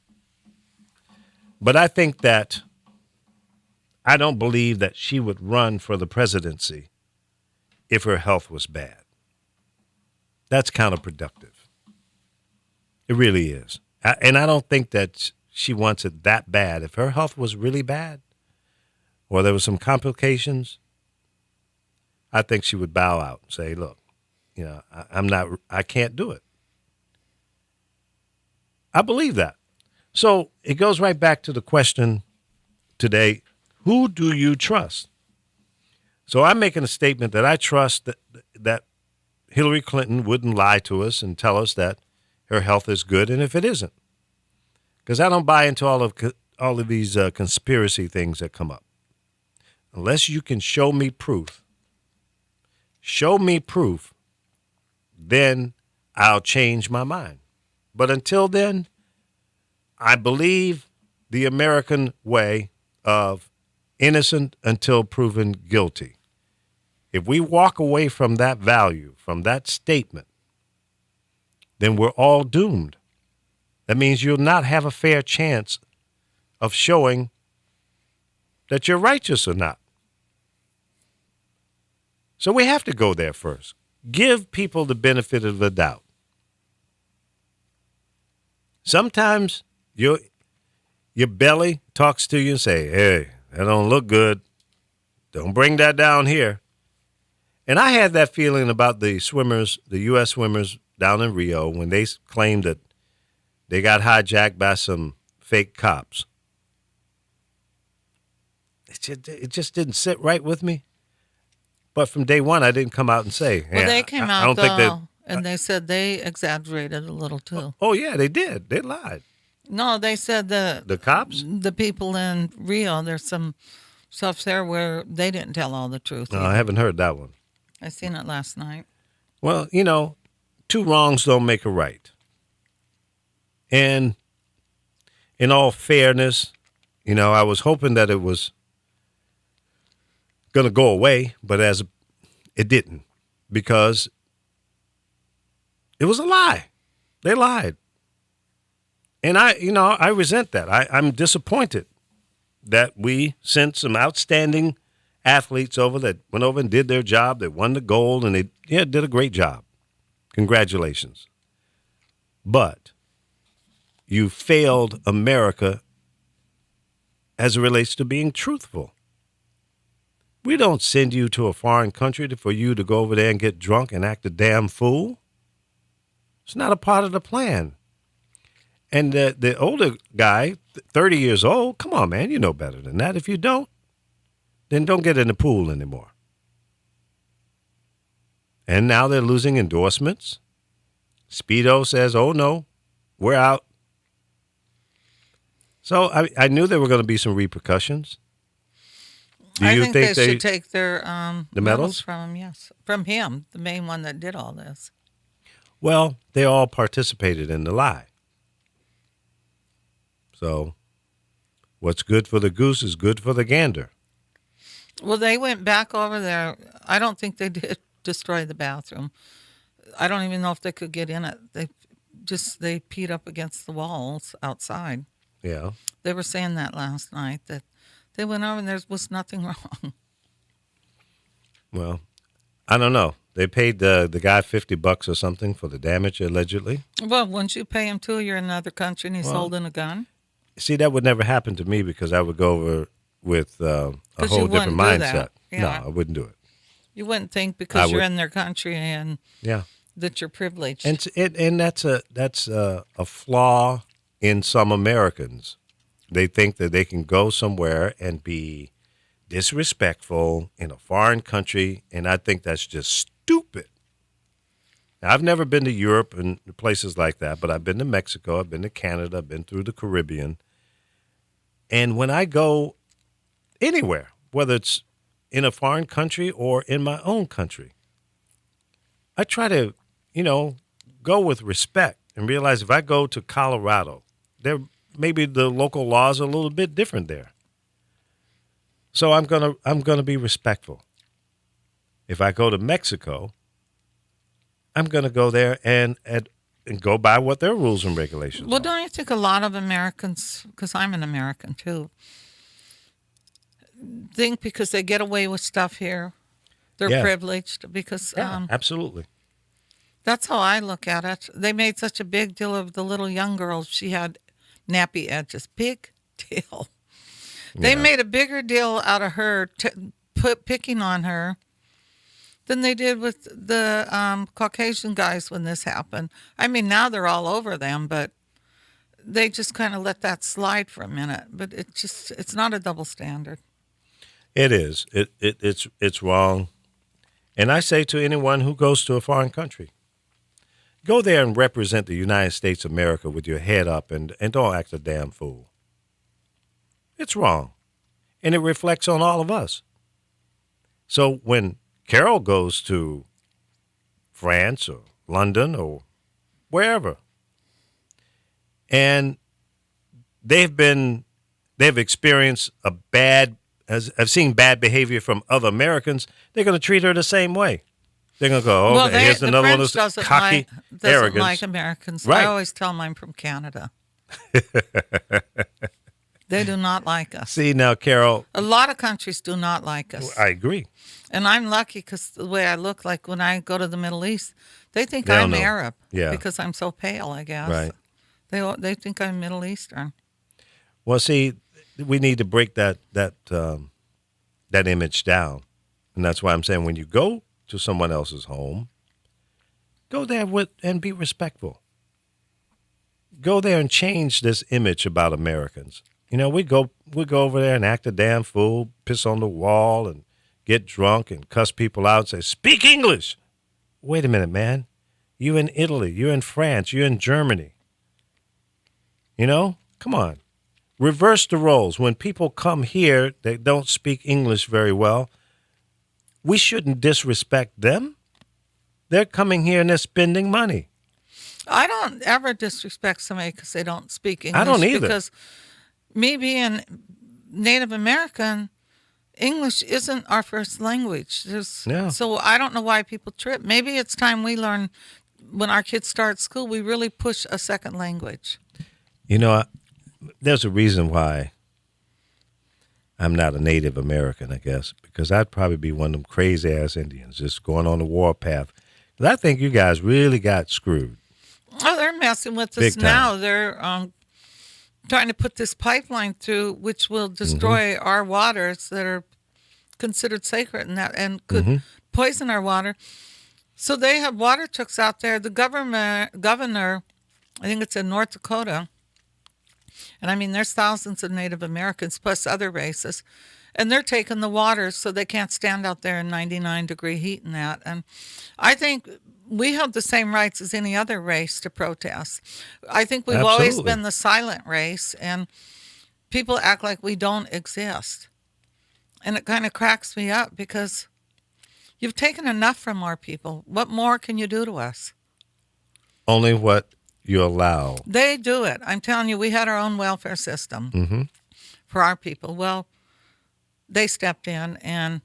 But I think that I don't believe that she would run for the presidency if her health was bad. That's counterproductive. It really is. And I don't think that she wants it that bad. If her health was really bad or there was some complications, I think she would bow out and say, look, I can't do it. I believe that. So it goes right back to the question today, who do you trust? So I'm making a statement that I trust that Hillary Clinton wouldn't lie to us and tell us that her health is good, and if it isn't. Because I don't buy into all of these conspiracy things that come up. Unless you can show me proof, then I'll change my mind. But until then, I believe the American way of innocent until proven guilty. If we walk away from that value, from that statement, then we're all doomed. That means you'll not have a fair chance of showing that you're righteous or not. So we have to go there first. Give people the benefit of the doubt. Sometimes your belly talks to you and say, hey, that don't look good. Don't bring that down here. And I had that feeling about the swimmers, the U.S. swimmers down in Rio, when they claimed that they got hijacked by some fake cops. It just didn't sit right with me. But from day one, I didn't come out and say. Well, they came out, and they said they exaggerated a little, too. Oh, yeah, they did. They lied. No, they said The cops? the people in Rio, there's some stuff there where they didn't tell all the truth No, I either. haven't heard that one. I seen it last night. Well, two wrongs don't make a right. And in all fairness, I was hoping that it was going to go away, but as it didn't, because it was a lie. They lied. And I resent that. I'm disappointed that we sent some outstanding athletes over that went over and did their job. They won the gold, and they did a great job. Congratulations. But you failed America as it relates to being truthful. We don't send you to a foreign country for you to go over there and get drunk and act a damn fool. It's not a part of the plan. And the older guy, 30 years old, come on, man, you know better than that. If you don't, then don't get in the pool anymore. And now they're losing endorsements. Speedo says, oh, no, we're out. So I knew there were going to be some repercussions. Do I you think they should take their the medals from him, yes. From him, the main one that did all this. Well, they all participated in the lie. So what's good for the goose is good for the gander. Well, they went back over there. I don't think they did destroy the bathroom. I don't even know if they could get in it. They peed up against the walls outside. Yeah. They were saying that last night, that they went over and there was nothing wrong. Well, I don't know. They paid the guy $50 or something for the damage, allegedly. Well, once you pay him too, you're in another country and he's holding a gun. See, that would never happen to me because I would go over with a 'Cause whole you different wouldn't do mindset. that. No, Yeah. I wouldn't do it. You wouldn't think because you're would- in their country and Yeah. that you're privileged. And that's a flaw in some Americans. They think that they can go somewhere and be disrespectful in a foreign country, and I think that's just stupid. Now, I've never been to Europe and places like that, but I've been to Mexico, I've been to Canada, I've been through the Caribbean. And when I go anywhere, whether it's in a foreign country or in my own country, I try to, go with respect and realize if I go to Colorado, maybe the local laws are a little bit different there. So I'm gonna be respectful. If I go to Mexico, I'm gonna go there and go by what their rules and regulations Well, are. don't you think a lot of Americans, because I'm an American too, think because they get away with stuff here, they're Yeah. privileged? Because Yeah, absolutely. that's how I look at it. They made such a big deal of the little young girl. She had nappy edges. Big deal. They Yeah. made a bigger deal out of her picking on her than they did with the Caucasian guys when this happened. I mean, now they're all over them, but they just kind of let that slide for a minute. But it's not a double standard. It is. It's wrong. And I say to anyone who goes to a foreign country, go there and represent the United States of America with your head up and don't act a damn fool. It's wrong. And it reflects on all of us. So when Carol goes to France or London or wherever, and they've experienced have seen bad behavior from other Americans, they're going to treat her the same way. They're going to go, Well, here's the another one of French those doesn't cocky doesn't arrogance. like Americans. Right. I always tell them I'm from Canada. They do not like us. See, now, Carol, A lot of countries do not like us. I agree. And I'm lucky because the way I look, like when I go to the Middle East, they think They don't I'm know. Arab. Yeah. Because I'm so pale, I guess. Right. They think I'm Middle Eastern. Well, see, we need to break that image down. And that's why I'm saying when you go to someone else's home, go there and be respectful. Go there and change this image about Americans. We go over there and act a damn fool, piss on the wall and get drunk and cuss people out and say, speak English. Wait a minute, man. You're in Italy. You're in France. You're in Germany. Come on. Reverse the roles. When people come here, they don't speak English very well. We shouldn't disrespect them. They're coming here and they're spending money. I don't ever disrespect somebody because they don't speak English. I don't either. Because me being Native American, English isn't our first language. Yeah. So I don't know why people trip. Maybe it's time we learn, when our kids start school, we really push a second language. You know, there's a reason why I'm not a Native American, I guess, because I'd probably be one of them crazy-ass Indians just going on the warpath. But I think you guys really got screwed. Oh, they're messing with Big us time. now. They're trying to put this pipeline through, which will destroy our waters that are considered sacred and could poison our water. So they have water trucks out there. The governor, I think it's in North Dakota, and I mean, there's thousands of Native Americans plus other races, and they're taking the water so they can't stand out there in 99-degree heat and that. And I think we have the same rights as any other race to protest. I think we've always Absolutely. been the silent race, and people act like we don't exist. And it kind of cracks me up because you've taken enough from our people. What more can you do to us? Only what you allow. They do it. I'm telling you, we had our own welfare system for our people. Well, they stepped in and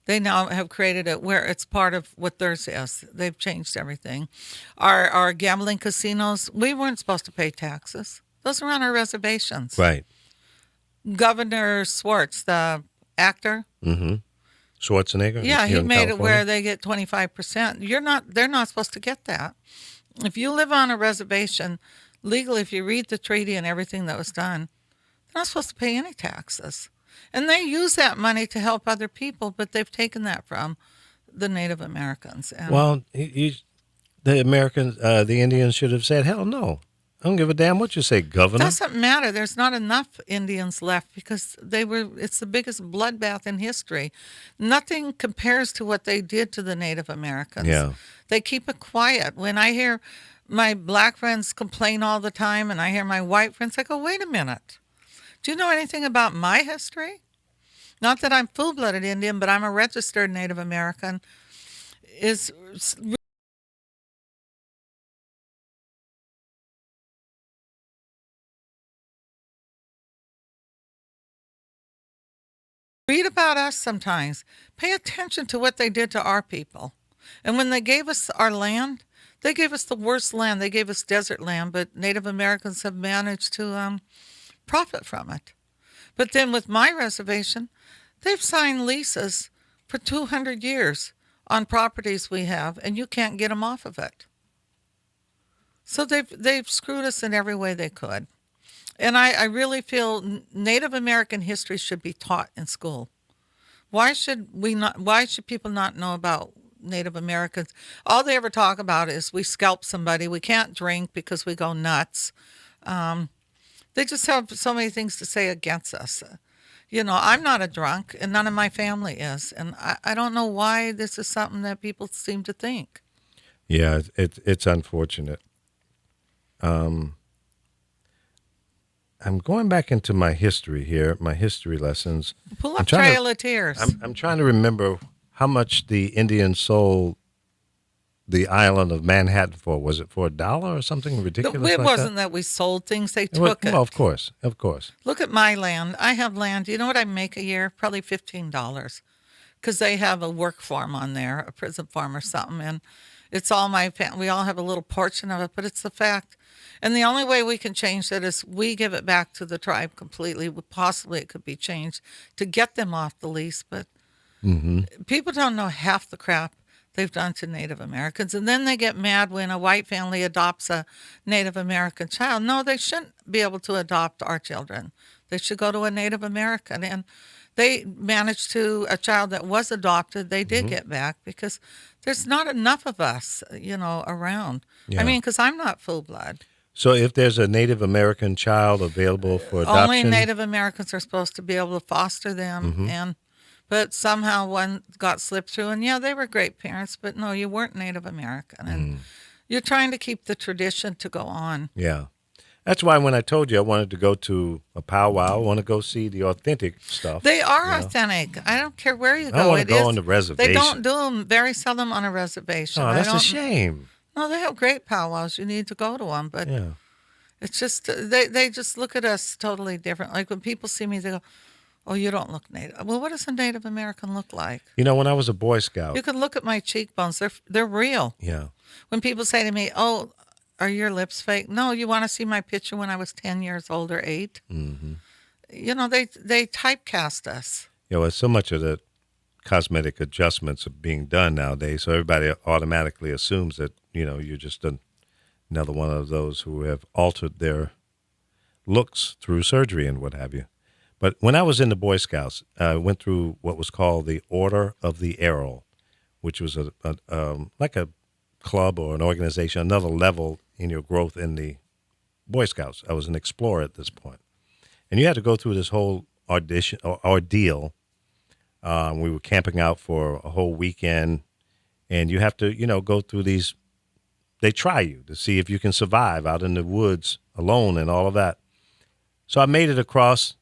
they now have created it where it's part of what theirs is. They've changed everything. Our gambling casinos, we weren't supposed to pay taxes. Those are on our reservations. Right. Governor Swartz, the actor, Schwarzenegger? yeah, here he in made it California? where they get 25%. They're not supposed to get that. If you live on a reservation, legally, if you read the treaty and everything that was done, they're not supposed to pay any taxes. And they use that money to help other people, but they've taken that from the Native Americans. And Well, the Americans, the Indians should have said, hell no. I don't give a damn what you say, Governor. doesn't matter. There's not enough Indians left because it's the biggest bloodbath in history. Nothing compares to what they did to the Native Americans. Yeah. They keep it quiet. When I hear my black friends complain all the time and I hear my white friends, I go, wait a minute. Do you know anything about my history? Not that I'm full-blooded Indian, but I'm a registered Native American. Read about us sometimes. Pay attention to what they did to our people. And when they gave us our land, they gave us the worst land. They gave us desert land, but Native Americans have managed to profit from it. But then with my reservation, they've signed leases for 200 years on properties we have, and you can't get them off of it. So they've screwed us in every way they could. And I really feel Native American history should be taught in school. Why should people not know about Native Americans? All they ever talk about is we scalp somebody. We can't drink because we go nuts. They just have so many things to say against us. You know, I'm not a drunk, and none of my family is. And I don't know why this is something that people seem to think. Yeah, it's unfortunate. I'm going back into my history here, my history lessons. Pull up Trail of Tears. I'm trying to remember how much the Indians sold the island of Manhattan for. Was it for $1 or something ridiculous It like wasn't that we sold things, they took it. Well, of course. Look at my land. I have land. You know what I make a year? Probably $15. Because they have a work farm on there, a prison farm or something. And it's all my family. We all have a little portion of it, but it's the fact. And the only way we can change that is we give it back to the tribe completely. Possibly it could be changed to get them off the lease. But people don't know half the crap they've done to Native Americans. And then they get mad when a white family adopts a Native American child. No, they shouldn't be able to adopt our children. They should go to a Native American. And they managed to, a child that was adopted, they did get back because there's not enough of us, around. Yeah. I mean, because I'm not full blood. So if there's a Native American child available for adoption, Only Native Americans are supposed to be able to foster them. But somehow one got slipped through. And yeah, they were great parents, but no, you weren't Native American. And you're trying to keep the tradition to go on. yeah. That's why when I told you I wanted to go to a powwow, I want to go see the authentic stuff. They are you know? authentic. I don't care where you I go. don't want to It go is- on the reservation. They don't do them very seldom on a reservation. Oh, I that's a don't- shame. No, they have great powwows. You need to go to them, but Yeah. it's just they just look at us totally different. Like when people see me, they go, "Oh, you don't look Native." Well, what does a Native American look like? You know, when I was a Boy Scout, You can look at my cheekbones; they're real. yeah, When people say to me, "Oh, are your lips fake?" No, you want to see my picture when I was 10 years old or 8? mm-hmm. You know, they typecast us. You know, so much of the cosmetic adjustments are being done nowadays, so everybody automatically assumes that, you know, you're just another one of those who have altered their looks through surgery and what have you. But when I was in the Boy Scouts, I went through what was called the Order of the Arrow, which was like a club or an organization, another level in your growth in the Boy Scouts. I was an explorer at this point. And you had to go through this whole ordeal. We were camping out for a whole weekend, and you have to, you know, go through these. They try you to see if you can survive out in the woods alone and all of that. So I made it across,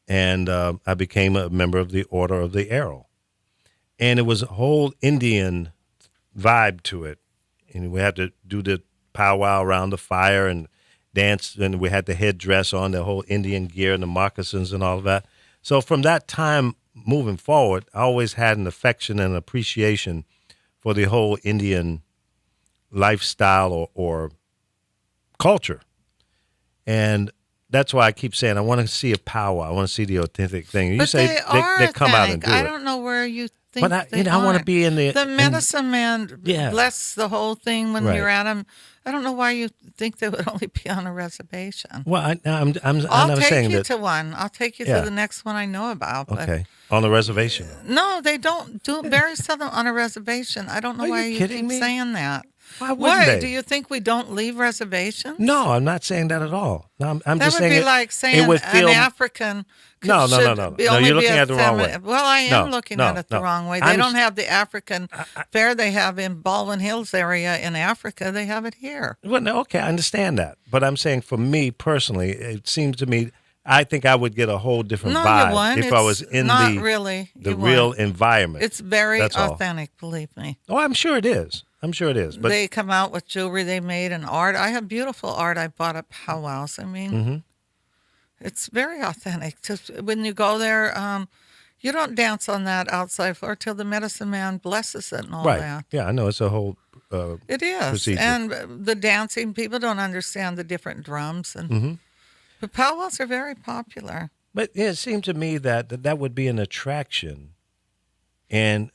and I became a member of the Order of the Arrow. And it was a whole Indian vibe to it. And we had to do the powwow around the fire and dance, and we had the headdress on, the whole Indian gear and the moccasins and all of that. So from that time moving forward, I always had an affection and appreciation for the whole Indian lifestyle or culture. And that's why I keep saying I want to see a powwow. I want to see the authentic thing. You But say they are they come out and authentic. do I it. don't know where you think But I want to be in the medicine man. Yeah. Bless the whole thing when Right. you're at them. I don't know why you think they would only be on a reservation. Well, I'm I'll never take saying you that. to one. I'll take you Yeah. to the next one I know about. But Okay, on the reservation. no, they don't do it very seldom on a reservation. I don't know Are why you you kidding keep me? saying that. Why wouldn't Why? they? Do you think we don't leave reservations? No, I'm not saying that at all. No, I'm That just would saying be it, like saying it would feel. an African. No, no, no, should no. be No, only you're be looking a at it the wrong way. Well, I am No, looking no, at it the no. wrong way. They I'm don't s- have the African fair they have in Baldwin Hills area in Africa. They have it here. Well, no, okay, I understand that, but I'm saying for me personally, it seems to me, I think I would get a whole different No, vibe you won't. if I was It's in not the really. the You real won't. environment. It's very That's all. authentic. Believe me. Oh, I'm sure it is. I'm sure it is. But They come out with jewelry they made and art. I have beautiful art I bought at powwows. I mean, Mhm. it's very authentic. Just when you go there, you don't dance on that outside floor till the medicine man blesses it and all right, that. yeah, I know it's a whole. It is. Procedure. And the dancing, people don't understand the different drums. And Mhm. But powwows are very popular. But yeah, it seemed to me that would be an attraction, and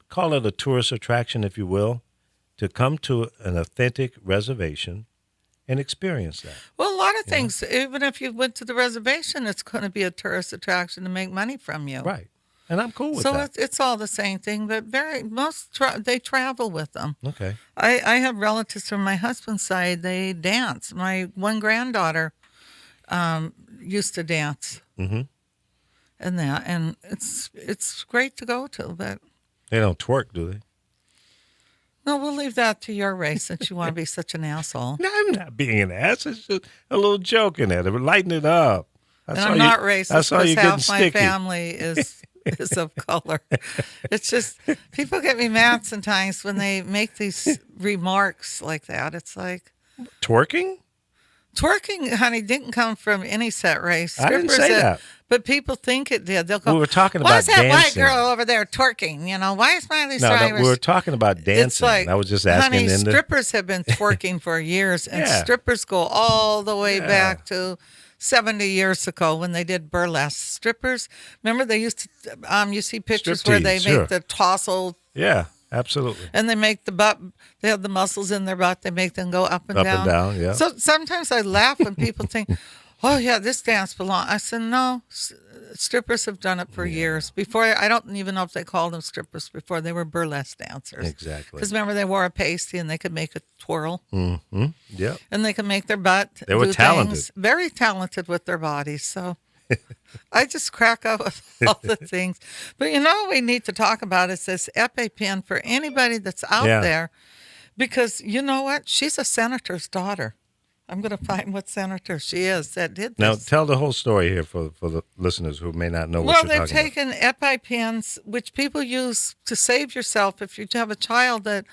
call it a tourist attraction, if you will, to come to an authentic reservation and experience that. Well, a lot of things, even if you went to the reservation, it's going to be a tourist attraction to make money from you. Right, and I'm cool with So that. it's all the same thing, but they travel with them. Okay. I have relatives from my husband's side. They dance. My one granddaughter used to dance, Mm-hmm. and it's great to go to. But They don't twerk, do they? no, we'll leave that to your race since you want to be such an asshole. No, I'm not being an ass. It's just a little joke in there. Lighten it up. And I'm not racist I saw because you getting half my sticky. family is of color. It's just people get me mad sometimes when they make these remarks like that. It's like Twerking? twerking, honey, didn't come from any set race. I didn't Strippers say did, that. But people think it did. They'll go. We were talking Why about is that white dancing. girl over there twerking? Why is Miley No, Cyrus? we were talking about dancing. It's like, I was just asking. honey, in the, strippers have been twerking for years, and Yeah. strippers go all the way Yeah. back to 70 years ago when they did burlesque. Strippers, remember they used to, you see pictures where they Striptease, sure. make the tossle yeah, absolutely. and they make the butt, they have the muscles in their butt, they make them go up and Up down. and down, yeah. So sometimes I laugh when people think, oh yeah, this dance belongs. I said, no, strippers have done it for years. Before, I don't even know if they called them strippers before. They were burlesque dancers. Exactly. Because remember, they wore a pasty and they could make a twirl Mm-hmm. Yep. and they could make their butt. They were do talented. things. Very talented with their bodies. So I just crack up with all the things. But what we need to talk about is this EpiPen for anybody that's out Yeah. there. Because you know what? She's a senator's daughter. I'm going to find what senator she is that did Now, this. tell the whole story here for the listeners who may not know what Well, you're they've talking about. taken EpiPens, which people use to save yourself if you have a child that,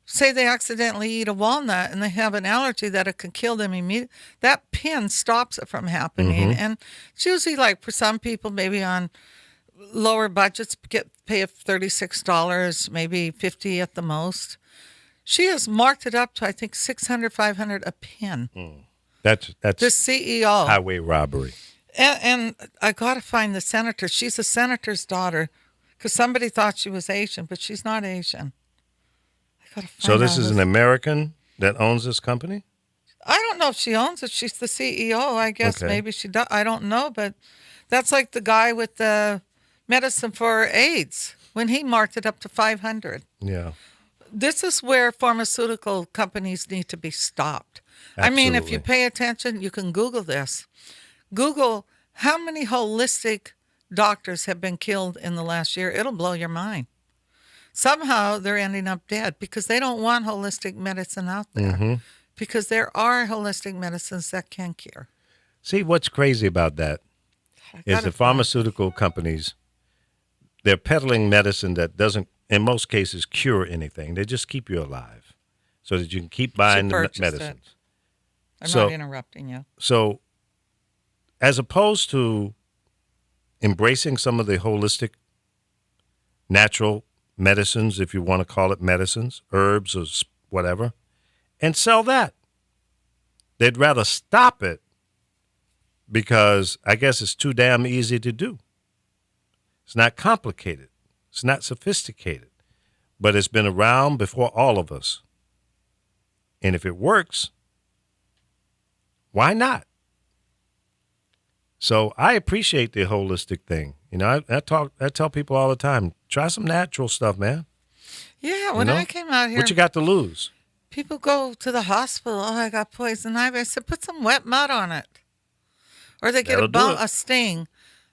say they accidentally eat a walnut and they have an allergy that it can kill them immediately. That pin stops it from happening. And it's usually like for some people, maybe on lower budgets, pay $36, maybe $50 at the most. She has marked it up to, I think, $600, $500 a pin. That's The CEO. highway robbery. And I got to find the senator. She's a senator's daughter because somebody thought she was Asian, but she's not Asian. I got to find So this out is who's- an American that owns this company? I don't know if she owns it. She's the CEO. I guess Okay. maybe she does. I don't know, but that's like the guy with the medicine for AIDS when he marked it up to 500. Yeah. This is where pharmaceutical companies need to be stopped. I mean, if you Absolutely. pay attention, you can Google this. Google how many holistic doctors have been killed in the last year. It'll blow your mind. Somehow they're ending up dead because they don't want holistic medicine out there. Because there are holistic medicines that can cure. See, what's crazy about that I is gotta the find- pharmaceutical companies, they're peddling medicine that doesn't, in most cases, cure anything. They just keep you alive so that you can keep buying the purchased it. medicines. I'm So- not interrupting you. So, as opposed to embracing some of the holistic, natural medicines, if you want to call it medicines, herbs or whatever, and sell that, they'd rather stop it because I guess it's too damn easy to do. It's not complicated. It's not sophisticated, but it's been around before all of us. And if it works, why not? So I appreciate the holistic thing. You know, I tell people all the time, try some natural stuff, man. Yeah, when know? I came out here, What you got to lose? people go to the hospital. Oh, I got poison ivy. I said, put some wet mud on it. Or they get That'll do it. a sting.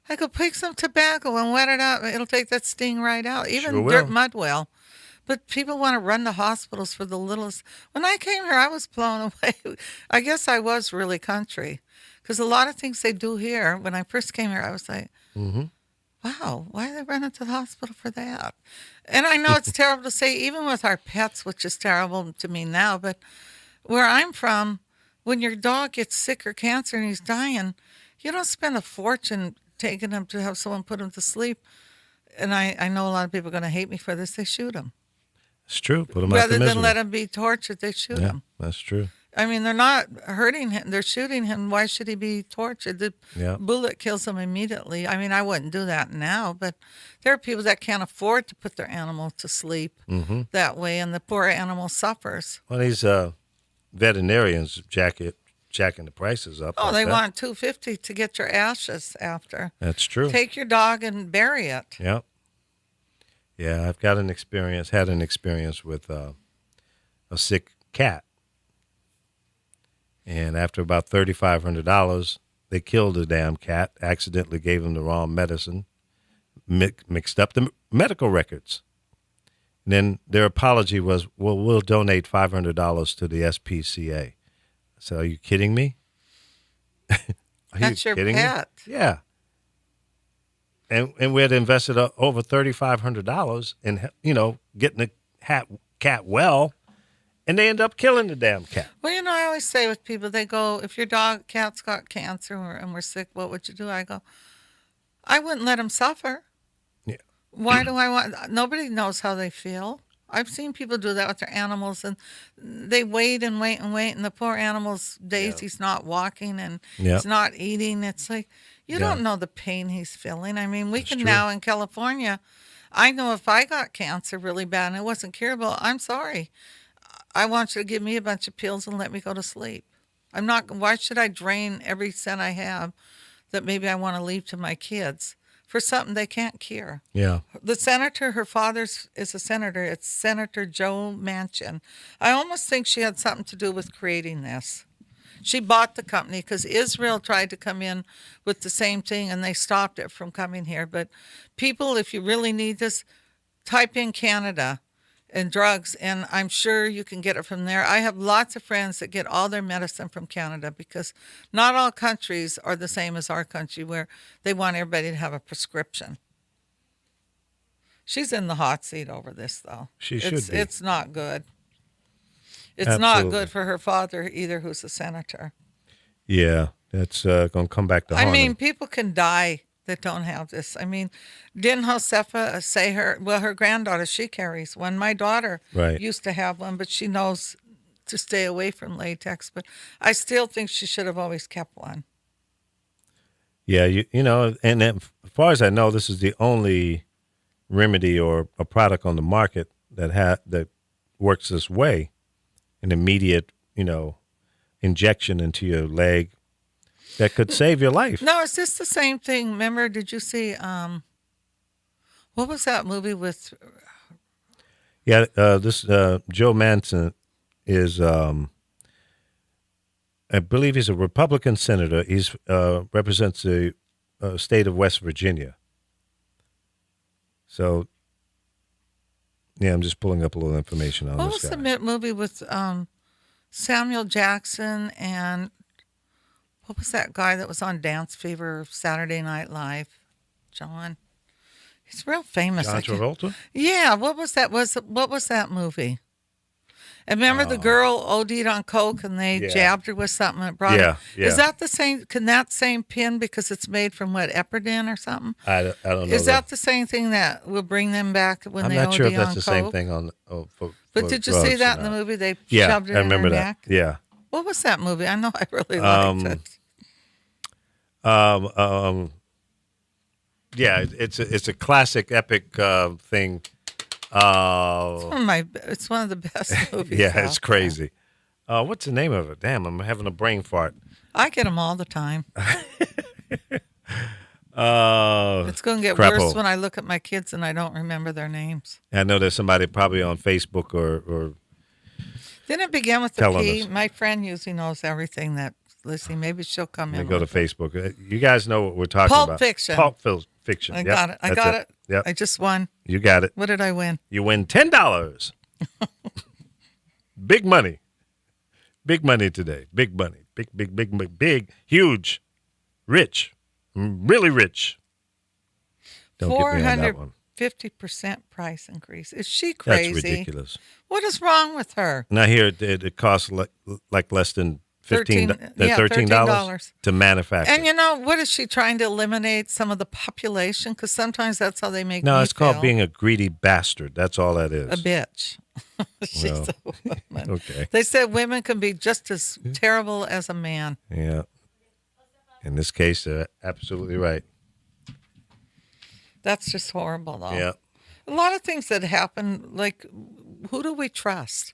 I go, pick some tobacco and wet it out. It'll take that sting right out. Even Sure will. dirt mud will. But people want to run to hospitals for the littlest. When I came here, I was blown away. I guess I was really country. Because a lot of things they do here, when I first came here, I was like, wow, why are they running to the hospital for that? And I know it's terrible to say, even with our pets, which is terrible to me now, but where I'm from, when your dog gets sick or cancer and he's dying, you don't spend a fortune taking him to have someone put him to sleep. And I know a lot of people are going to hate me for this. They shoot him. It's true. Put them out Rather the than misery. let him be tortured, they shoot Yeah, him. that's true. I mean, they're not hurting him. They're shooting him. Why should he be tortured? The Yeah. bullet kills him immediately. I mean, I wouldn't do that now, but there are people that can't afford to put their animal to sleep that way, and the poor animal suffers. Well, these veterinarians jacking the prices up. Oh, like they that. want $250 to get your ashes after. That's true. Take your dog and bury it. Yep. Yeah, I've had an experience with a sick cat. And after about $3,500, they killed the damn cat, accidentally gave him the wrong medicine, mixed up the medical records. And then their apology was, well, we'll donate $500 to the SPCA. I said, are you kidding me? Are That's you your kidding pet. me? Yeah. And we had invested over $3,500 in, getting the cat well, and they end up killing the damn cat. Well, I always say with people, they go, if your cat's got cancer and we're sick, what would you do? I go, I wouldn't let him suffer. Yeah. Why do I want? Nobody knows how they feel. I've seen people do that with their animals, and they wait and wait and wait, and the poor animal's days he's not walking and Yeah. he's not eating. It's like you Yeah. don't know the pain he's feeling. I mean, we That's can true. now in California. I know if I got cancer really bad and it wasn't curable, I'm sorry. I want you to give me a bunch of pills and let me go to sleep. I'm not. Why should I drain every cent I have that maybe I want to leave to my kids for something they can't cure? Yeah. The senator, her father's is a senator. It's Senator Joe Manchin. I almost think she had something to do with creating this. She bought the company because Israel tried to come in with the same thing and they stopped it from coming here. But people, if you really need this, type in Canada. and drugs, and I'm sure you can get it from there. I have lots of friends that get all their medicine from Canada because not all countries are the same as our country where they want everybody to have a prescription. She's in the hot seat over this, though. She should be. It's not good. It's not Absolutely. good for her father either, who's a senator. Yeah, that's going to come back to haunt I mean, him. people can die that don't have this. I mean, didn't Josefa say her granddaughter, she carries one. My daughter Right. used to have one, but she knows to stay away from latex. But I still think she should have always kept one. Yeah, you know, and then, as far as I know, this is the only remedy or a product on the market that works this way, an immediate, injection into your leg that could save your life. No, is this the same thing? Remember, did you see, what was that movie with, Yeah, this Joe Manson is, I believe he's a Republican senator. He's represents the state of West Virginia. So, yeah, I'm just pulling up a little information on what this was guy. the movie with Samuel Jackson and what was that guy that was on Dance Fever, Saturday Night Live? John. He's real famous. John I can't- Travolta? Yeah, what was that? What was that movie? And remember the girl OD'd on coke and they Yeah. jabbed her with something that brought Yeah, it. yeah. Is that the same? Can that same pin because it's made from what Eperdin or something? I don't know. Is that the same thing that will bring them back when I'm they not OD sure if that's on the coke? same thing on. But for did you see drugs that or in the not. movie? They Yeah, shoved it I in remember her that. neck. Yeah. What was that movie? I know I really liked it. Yeah, it's a classic epic thing. It's one of the best movies. Yeah, out it's there. crazy. What's the name of it? Damn, I'm having a brain fart. I get them all the time. Uh, It's going to get Crapo. worse when I look at my kids and I don't remember their names. I know there's somebody probably on Facebook or Didn't it begin with the Telling P? us. My friend usually knows everything that, Lizzie, maybe she'll come they in. go to with it. Facebook. You guys know what we're talking Pulp about. Fiction. Fiction. I Yep, got it. I that's got it. Yep, I just won. you got it. What did I win? You win $10. Big money. Big money today. Big money. Big, huge, rich, really rich. Don't get me on that one. 450% price increase. Is she That's crazy? ridiculous. What is wrong with her? Now here it costs like less than $13 $13 to manufacture. And what is she trying to eliminate some of the population? Because sometimes that's how they make No, me it's called feel. being a greedy bastard. That's all that is. A bitch. She's Well, a woman. Okay. They said women can be just as terrible as a man. Yeah. In this case, they're absolutely right. That's just horrible, though. Yeah. A lot of things that happen, like, who do we trust?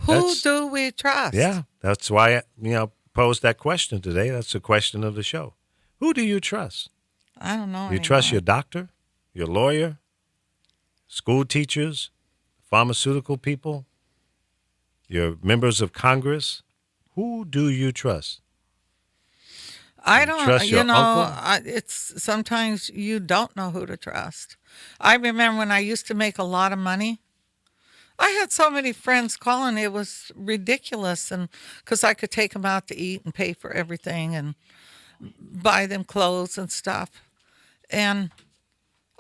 Who That's- do we trust? Yeah. That's why I posed that question today. That's the question of the show. Who do you trust? I don't know. You trust your doctor, your lawyer, school teachers, pharmaceutical people, your members of Congress? Who do you trust? I don't, trust your uncle? it's sometimes you don't know who to trust. I remember when I used to make a lot of money, I had so many friends calling. It was ridiculous. And because I could take them out to eat and pay for everything and buy them clothes and stuff. And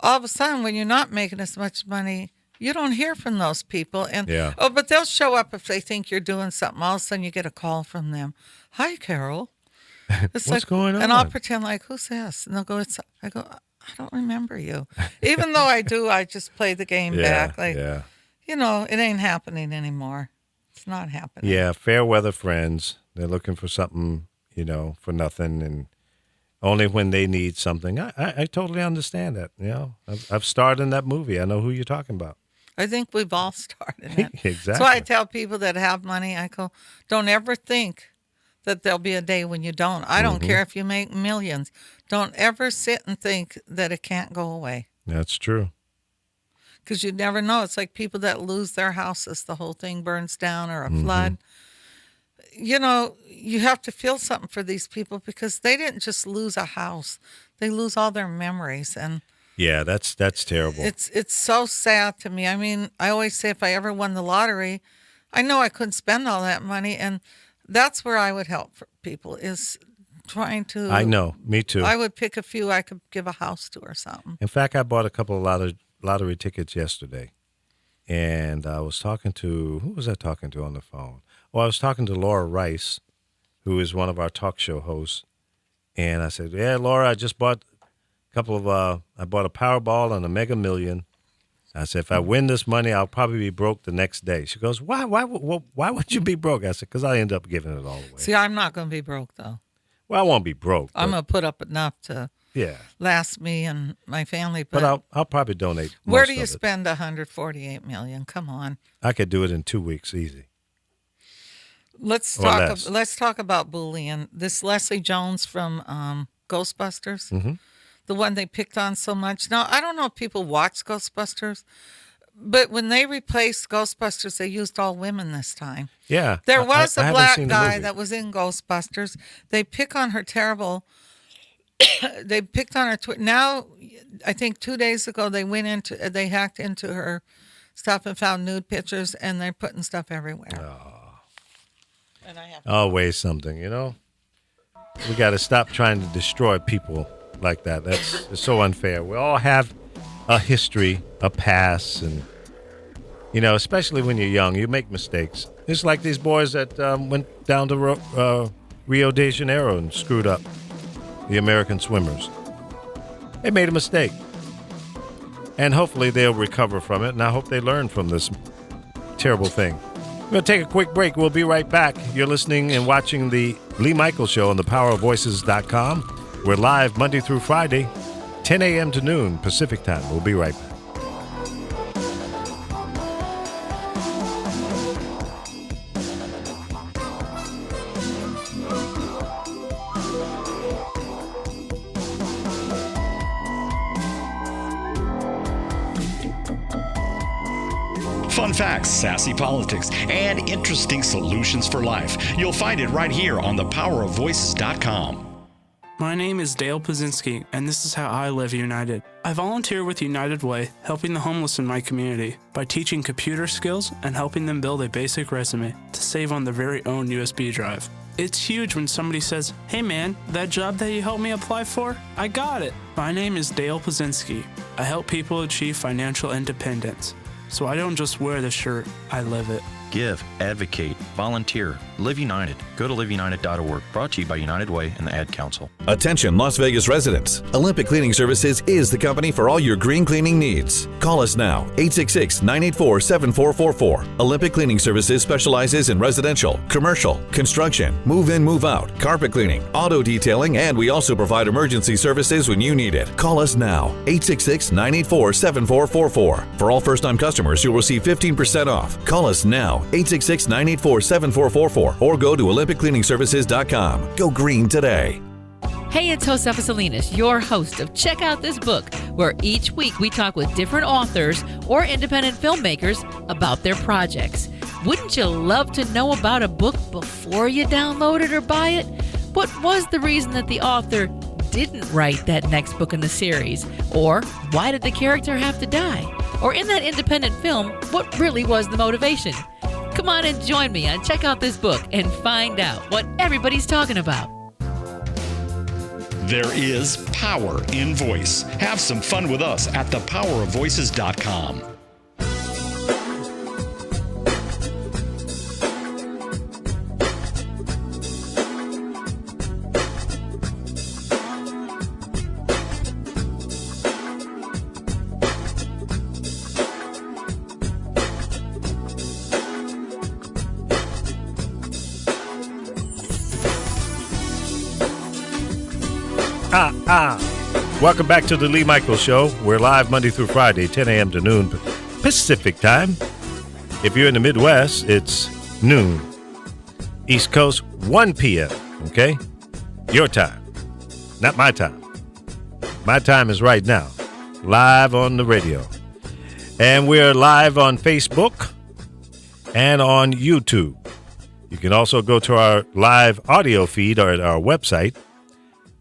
all of a sudden, when you're not making as much money, you don't hear from those people. And Yeah. but they'll show up if they think you're doing something. All of a sudden, you get a call from them. Hi, Carol. It's What's going And I'll on? pretend like, who's this? And they'll go, I go, I don't remember you. Even though I do, I just play the game back. Like, yeah. it ain't happening anymore. It's not happening. Yeah, fair weather friends. They're looking for something, for nothing, and only when they need something. I totally understand that. I've starred in that movie. I know who you're talking about. I think we've all started it. Exactly. So I tell people that have money, I go, don't ever think that there'll be a day when you don't. I don't care if you make millions. Don't ever sit and think that it can't go away. That's true. Because you never know. It's like people that lose their houses, the whole thing burns down or a flood. You have to feel something for these people because they didn't just lose a house. They lose all their memories. And Yeah, that's terrible. It's so sad to me. I mean, I always say if I ever won the lottery, I know I couldn't spend all that money, and that's where I would help for people is trying to. I know, me too. I would pick a few I could give a house to or something. In fact, I bought a couple of lottery tickets yesterday, and I was talking to, who was I talking to on the phone? Well, I was talking to Laura Rice, who is one of our talk show hosts, and I said, "Yeah, Laura, I just bought a couple of. I bought a Powerball and a Mega Million." I said, "If I win this money, I'll probably be broke the next day." She goes, "Why? Why would you be broke?" I said, "Because I end up giving it all away." See, I'm not going to be broke though. Well, I won't be broke. I'm going to put up enough to yeah, last me and my family. but I'll probably donate. Where most do you of it. spend $148 million? Come on. I could do it in 2 weeks, easy. Let's Or talk. less. Let's talk about bullying. This Leslie Jones from Ghostbusters, Mhm. the one they picked on so much. Now I don't know if people watch Ghostbusters, but when they replaced Ghostbusters, they used all women this time. Yeah, There was I a haven't black seen the guy movie. that was in Ghostbusters. They pick on her terrible. They picked on her. Now, I think 2 days ago they hacked into her stuff and found nude pictures, and they're putting stuff everywhere. And I have Always something, you know. We got to stop trying to destroy people like that. It's so unfair. We all have a history, a past, and you know, especially when you're young, you make mistakes. It's like these boys that went down to Rio de Janeiro and screwed up the American swimmers. They made a mistake, and hopefully they'll recover from it. And I hope they learn from this terrible thing. We're going to take a quick break. We'll be right back. You're listening and watching the Lee Michaels Show on thepowerofvoices.com. We're live Monday through Friday, 10 a.m. to noon Pacific time. We'll be right back. Fun facts, sassy politics, and interesting solutions for life. You'll find it right here on thepowerofvoices.com. My name is Dale Pazinski, and this is how I live United. I volunteer with United Way, helping the homeless in my community by teaching computer skills and helping them build a basic resume to save on their very own USB drive. It's huge when somebody says, "Hey man, that job that you helped me apply for, I got it." My name is Dale Pazinski. I help people achieve financial independence. So I don't just wear the shirt, I live it. Give, advocate, volunteer, Live United. Go to liveunited.org. Brought to you by United Way and the Ad Council. Attention Las Vegas residents. Olympic Cleaning Services is the company for all your green cleaning needs. Call us now, 866-984-7444. Olympic Cleaning Services specializes in residential, commercial, construction, move-in, move-out, carpet cleaning, auto detailing, and we also provide emergency services when you need it. Call us now, 866-984-7444. For all first-time customers, you'll receive 15% off. Call us now, 866-984-7444, or go to OlympicCleaningservices.com. Go green today. Hey, it's Josefa Salinas, your host of Check Out This Book, where each week we talk with different authors or independent filmmakers about their projects. Wouldn't you love to know about a book before you download it or buy it? What was the reason that the author didn't write that next book in the series? Or why did the character have to die? Or in that independent film, what really was the motivation? Come on and join me on Check Out This Book and find out what everybody's talking about. There is power in voice. Have some fun with us at thepowerofvoices.com. Welcome back to the Lee Michaels Show. We're live Monday through Friday, 10 a.m. to noon Pacific time. If you're in the Midwest, it's noon. East Coast, 1 p.m., okay? Your time, not my time. My time is right now, live on the radio. And we're live on Facebook and on YouTube. You can also go to our live audio feed or at our website,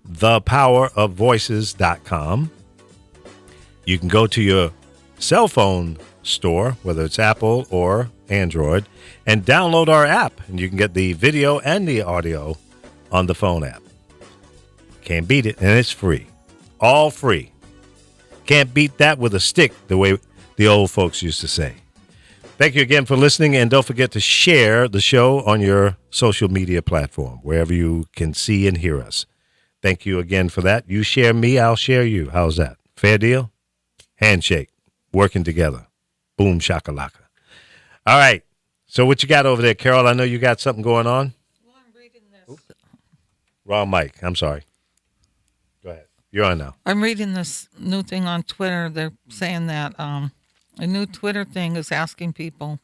thepowerofvoices.com. You can go to your cell phone store, whether it's Apple or Android, and download our app, and you can get the video and the audio on the phone app. Can't beat it, and it's free. All free. Can't beat that with a stick, the way the old folks used to say. Thank you again for listening, and don't forget to share the show on your social media platform, wherever you can see and hear us. Thank you again for that. You share me, I'll share you. How's that? Fair deal? Handshake. Working together. Boom shakalaka. All right. So what you got over there, Carol? I know you got something going on. Well, I'm reading this. Oops. Wrong mic. I'm sorry. Go ahead. You're on now. I'm reading this new thing on Twitter. They're saying that a new Twitter thing is asking people,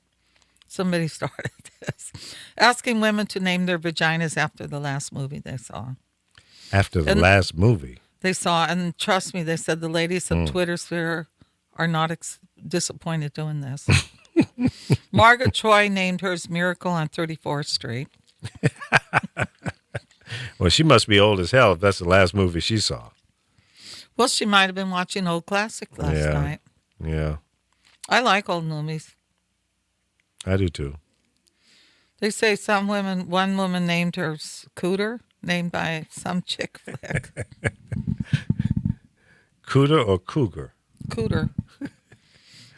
somebody started this, asking women to name their vaginas after the last movie they saw. After the last movie. They saw, and trust me, they said the ladies of Twitter sphere are not disappointed doing this. Margaret Troy named hers Miracle on 34th Street. Well, she must be old as hell if that's the last movie she saw. Well, she might have been watching old classic last night. Yeah. I like old movies. I do too. They say one woman named her Cooter, named by some chick flick. Cooter or Cougar? Cooter.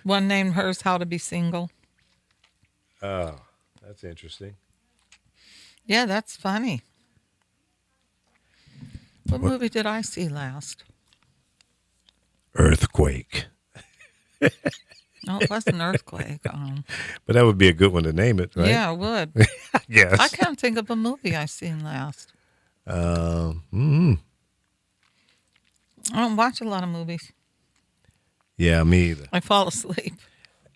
One named hers How to Be Single. Oh, that's interesting. Yeah, that's funny. What movie did I see last? Earthquake. No, it wasn't Earthquake. But that would be a good one to name it, right? Yeah, it would. Yes. I can't think of a movie I seen last. I don't watch a lot of movies. Yeah, me either. I fall asleep.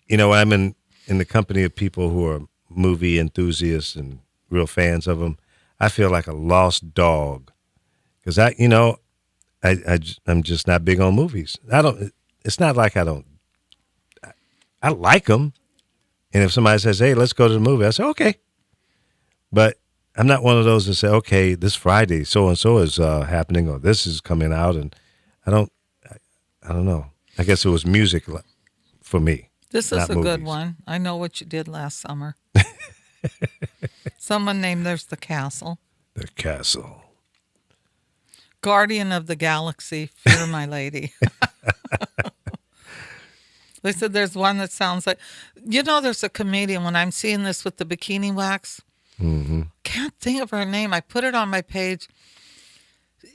You know, I'm in the company of people who are movie enthusiasts and real fans of them. I feel like a lost dog because I'm just not big on movies. It's not like I like them. And if somebody says, hey, let's go to the movie, I say, okay. But I'm not one of those that say, okay, this Friday, so-and-so is happening or this is coming out. And I don't know. I guess it was music for me. This is a movies. good one. I know what you did last summer. Someone named There's the Castle. The Castle. Guardian of the Galaxy, Fear My Lady. They said there's one that sounds like, there's a comedian, when I'm seeing this with the bikini wax, can't think of her name. I put it on my page.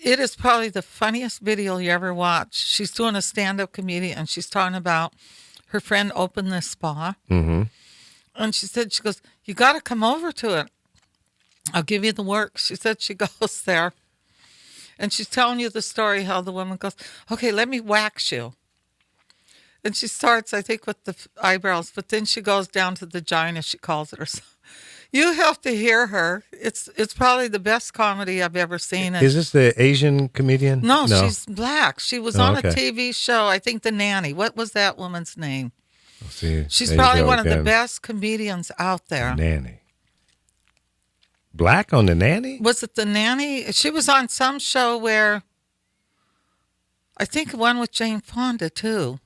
It is probably the funniest video you ever watch. She's doing a stand-up comedian, and she's talking about her friend opened this spa. Mm-hmm. And she goes, you got to come over to it. I'll give you the work. She said she goes there. And she's telling you the story how the woman goes, okay, let me wax you. And she starts, I think, with the eyebrows, but then she goes down to the vagina, she calls it herself. You have to hear her. It's probably the best comedy I've ever seen. Is this the Asian comedian? No, she's black. She was on okay. a TV show, I think The Nanny. What was that woman's name? Let's see. She's probably one of the best comedians out there. Nanny. Black on The Nanny? Was it The Nanny? She was on some show where, I think one with Jane Fonda, too.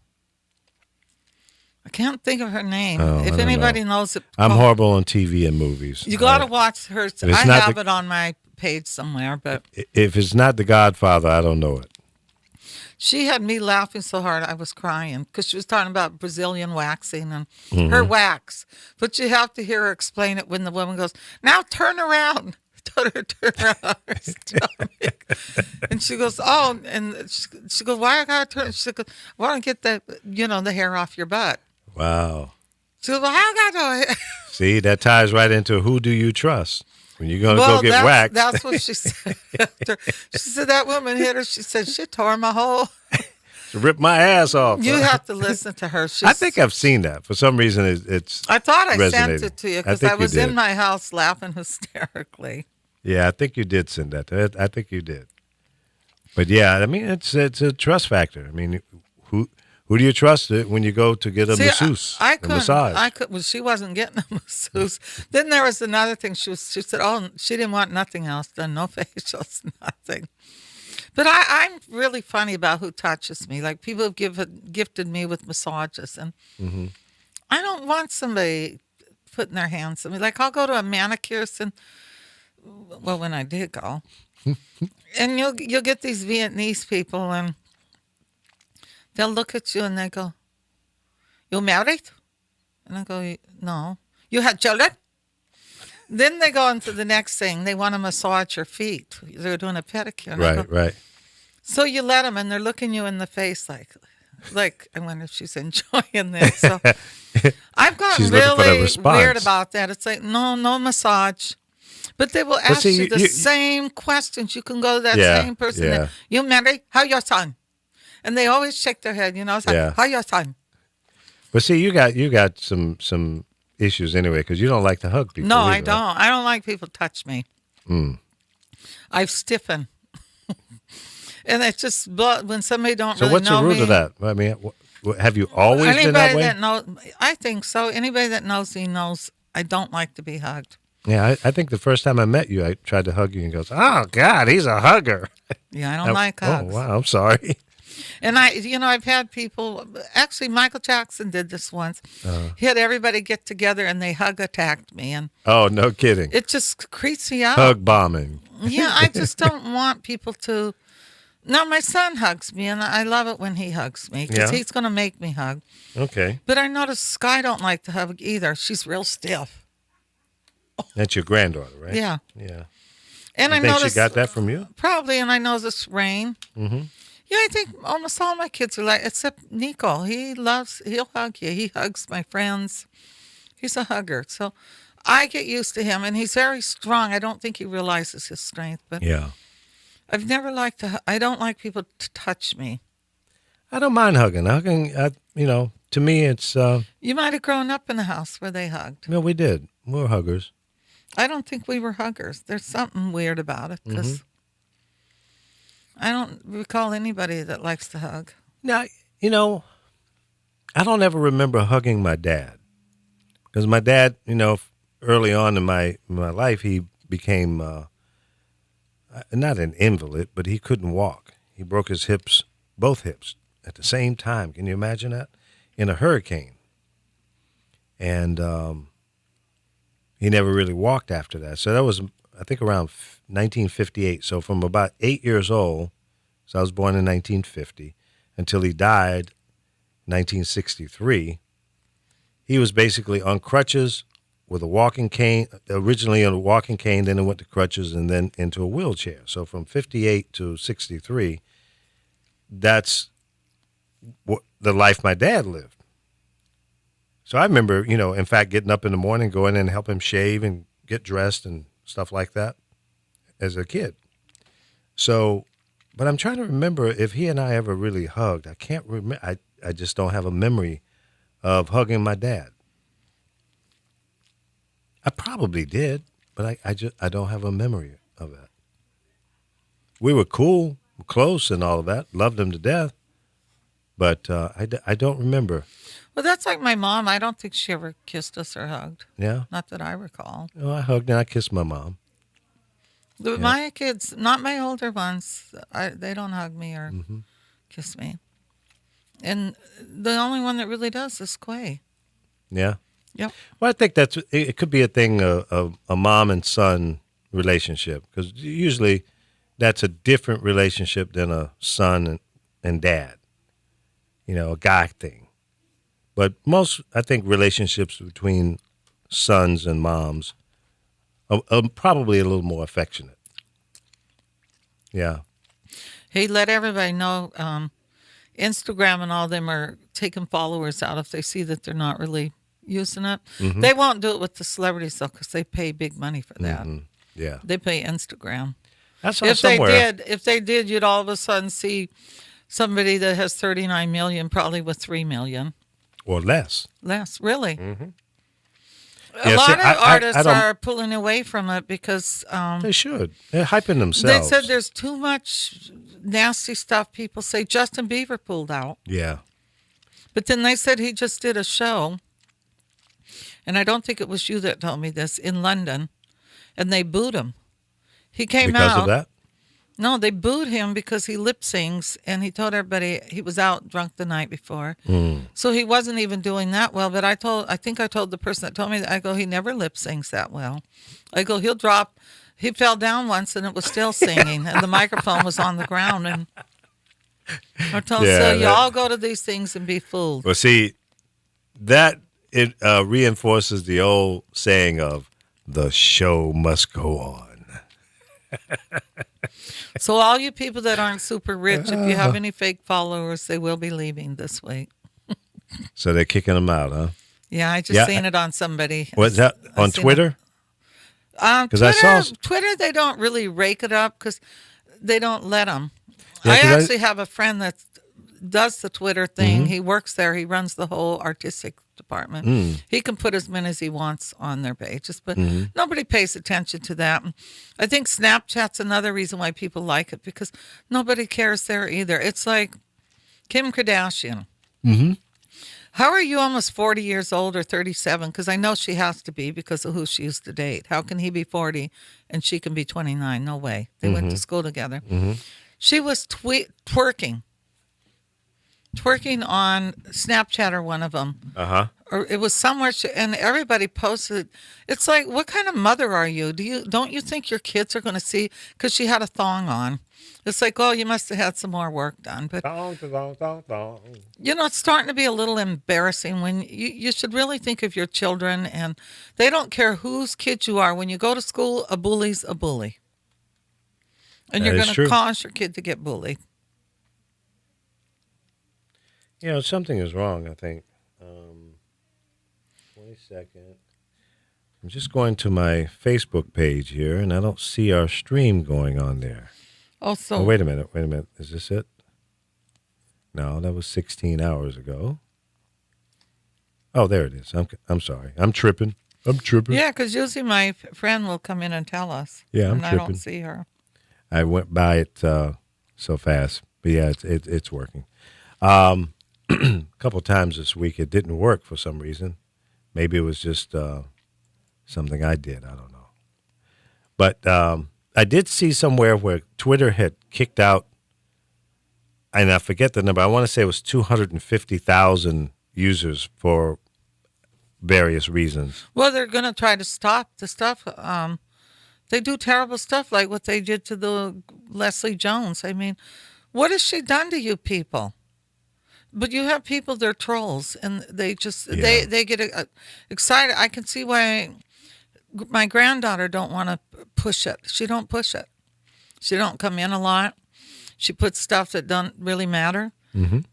I can't think of her name. If anybody knows it. I'm horrible on TV and movies. You got to watch her. I have it on my page somewhere. But if it's not The Godfather, I don't know it. She had me laughing so hard I was crying because she was talking about Brazilian waxing and her wax. But you have to hear her explain it when the woman goes, now turn around. Turn around her stomach. And she goes, oh, and she goes, why I got to turn? She goes, I want to get the hair off your butt. Wow. She goes, well, I got to. See, that ties right into who do you trust when you're going to go get waxed. That's what she said. She said that woman hit her. She said, she tore my whole. She ripped my ass off. You have to listen to her. I think I've seen that. For some reason, it's I thought I resonated. sent it to you because I was in my house laughing hysterically. Yeah, I think you did send that. I think you did. But yeah, I mean, it's a trust factor. I mean, who do you trust when you go to get a masseuse, a massage? Well, she wasn't getting a masseuse. Then there was another thing. She said, oh, she didn't want nothing else done, no facials, nothing. But I'm really funny about who touches me. Like people have gifted me with massages, and I don't want somebody putting their hands on me. Like I'll go to a manicurist, and well, when I did go, and you'll get these Vietnamese people, and they'll look at you and they go, "You married?" And I go, "No." "You had children?" Then they go on to the next thing. They want to massage your feet. They're doing a pedicure. And I go, Right. So you let them, and they're looking you in the face like I wonder if she's enjoying this. So I've gotten She's looking for that really response. weird about that. It's like, no massage. But they will ask see, you the you- same questions. You can go to that Yeah, same person. yeah. You married? How your son? And they always shake their head, It's like, Yeah. how your son? But see, you got some issues anyway because you don't like to hug people. No, either, I right? don't. I don't like people touch me. I've stiffened. And it's just when somebody don't So really what's know the root me. of that? I mean, have you always been that Anybody way? that knows, I think so. Anybody that knows me knows I don't like to be hugged. Yeah, I think the first time I met you, I tried to hug you and goes, "Oh God, he's a hugger." Yeah, I don't like hugs. Oh wow, I'm sorry. And I've had people. Actually, Michael Jackson did this once. He had everybody get together and they hug attacked me, and Oh, no kidding. it just creeps me out. Hug bombing. Yeah, I just don't want people to. Now, my son hugs me, and I love it when he hugs me because Yeah? he's going to make me hug. Okay, But I notice Sky don't like to hug either. She's real stiff. that's your granddaughter, right? Yeah. Yeah. And I I think notice she got that from you. probably, and I know this Rain. Mm-hmm. Yeah, I think almost all my kids are like, except Nico. He'll hug you. He hugs my friends. He's a hugger. So I get used to him, and he's very strong. I don't think he realizes his strength, but Yeah. I've never liked to. I don't like people to touch me. I don't mind hugging. Hugging, to me, it's. You might have grown up in a house where they hugged. We did. We're huggers. I don't think we were huggers. There's something weird about it because I don't recall anybody that likes to hug. Now, I don't ever remember hugging my dad because my dad, early on in my life, he became not an invalid, but he couldn't walk. He broke his hips, both hips, at the same time. Can you imagine that? In a hurricane. And he never really walked after that. So that was, I think, around 1958. So from about 8 years old, so I was born in 1950, until he died 1963, he was basically on crutches with a walking cane, originally on a walking cane, then it went to crutches and then into a wheelchair. So from 58 to 63, that's the life my dad lived. So I remember, in fact, getting up in the morning, going in and help him shave and get dressed and stuff like that as a kid. So, but I'm trying to remember if he and I ever really hugged. I can't remember. I just don't have a memory of hugging my dad. I probably did, but I don't have a memory of that. We were cool, close and all of that. Loved him to death. But I don't remember. Well, that's like my mom. I don't think she ever kissed us or hugged. Yeah? Not that I recall. Oh, I hugged and I kissed my mom. My kids, not my older ones, they don't hug me or kiss me. And the only one that really does is Quay. Yeah? Yep. Well, I think it could be a thing of a mom and son relationship because usually that's a different relationship than a son and dad, a guy thing. But most, I think, relationships between sons and moms are probably a little more affectionate. Yeah. Hey, let everybody know Instagram and all them are taking followers out if they see that they're not really using it. They won't do it with the celebrities, though, because they pay big money for that. Yeah. They pay Instagram. That's If somewhere. they did, you'd all of a sudden see somebody that has 39 million, probably with 3 million. Or less. Less, really. Yeah, A lot see, of I artists don't- are pulling away from it because They should. They're hyping they themselves. said there's too much nasty stuff. People say Justin Bieber pulled out. Yeah. But then they said he just did a show, and I don't think it was you that told me this, in London, and they booed him. He came Because out. of that? No, they booed him because he lip syncs, and he told everybody he was out drunk the night before. So he wasn't even doing that well. But I think I told the person that told me that, I go, he never lip syncs that well. I go, he fell down once and it was still singing, and the microphone was on the ground. And I told him, so you all go to these things and be fooled. Well, see, that it reinforces the old saying of the show must go on. So all you people that aren't super rich, if you have any fake followers, they will be leaving this week. So they're kicking them out, huh? Yeah, I just seen it on somebody. What's that on Twitter? Because I saw Twitter, they don't really rake it up because they don't let them. Yeah, I actually have a friend that does the Twitter thing. Mm-hmm. He works there. He runs the whole artistic department. He can put as many as he wants on their pages, but nobody pays attention to that. I think Snapchat's another reason why people like it, because nobody cares there either. It's like Kim Kardashian. How are you almost 40 years old or 37? Because I know she has to be because of who she used to date. How can he be 40 and she can be 29? No way. They went to school together. She was twerking on Snapchat or one of them. Or it was somewhere, and everybody posted. It's like, what kind of mother are you? Don't you think your kids are going to see? Because she had a thong on. It's like, oh, you must have had some more work done. But it's starting to be a little embarrassing when you should really think of your children, and they don't care whose kid you are. When you go to school, a bully's a bully, and you're going to cause your kid to get bullied. Something is wrong, I think. 22nd. I'm just going to my Facebook page here, and I don't see our stream going on there. Oh, wait a minute. Is this it? No, that was 16 hours ago. Oh, there it is. I'm sorry. I'm tripping. Yeah, because usually my friend will come in and tell us. Yeah, I'm and tripping. I don't see her. I went by it so fast. But yeah, it's working. A couple times this week it didn't work for some reason. Maybe it was just something I did. I don't know. But I did see somewhere where Twitter had kicked out, and I forget the number. I want to say it was 250,000 users for various reasons. Well, they're going to try to stop the stuff. They do terrible stuff like what they did to the Leslie Jones. I mean, what has she done to you people? But you have people, they're trolls, and they just, they get excited. I can see why my granddaughter don't want to push it. She don't push it. She don't come in a lot. She puts stuff that don't really matter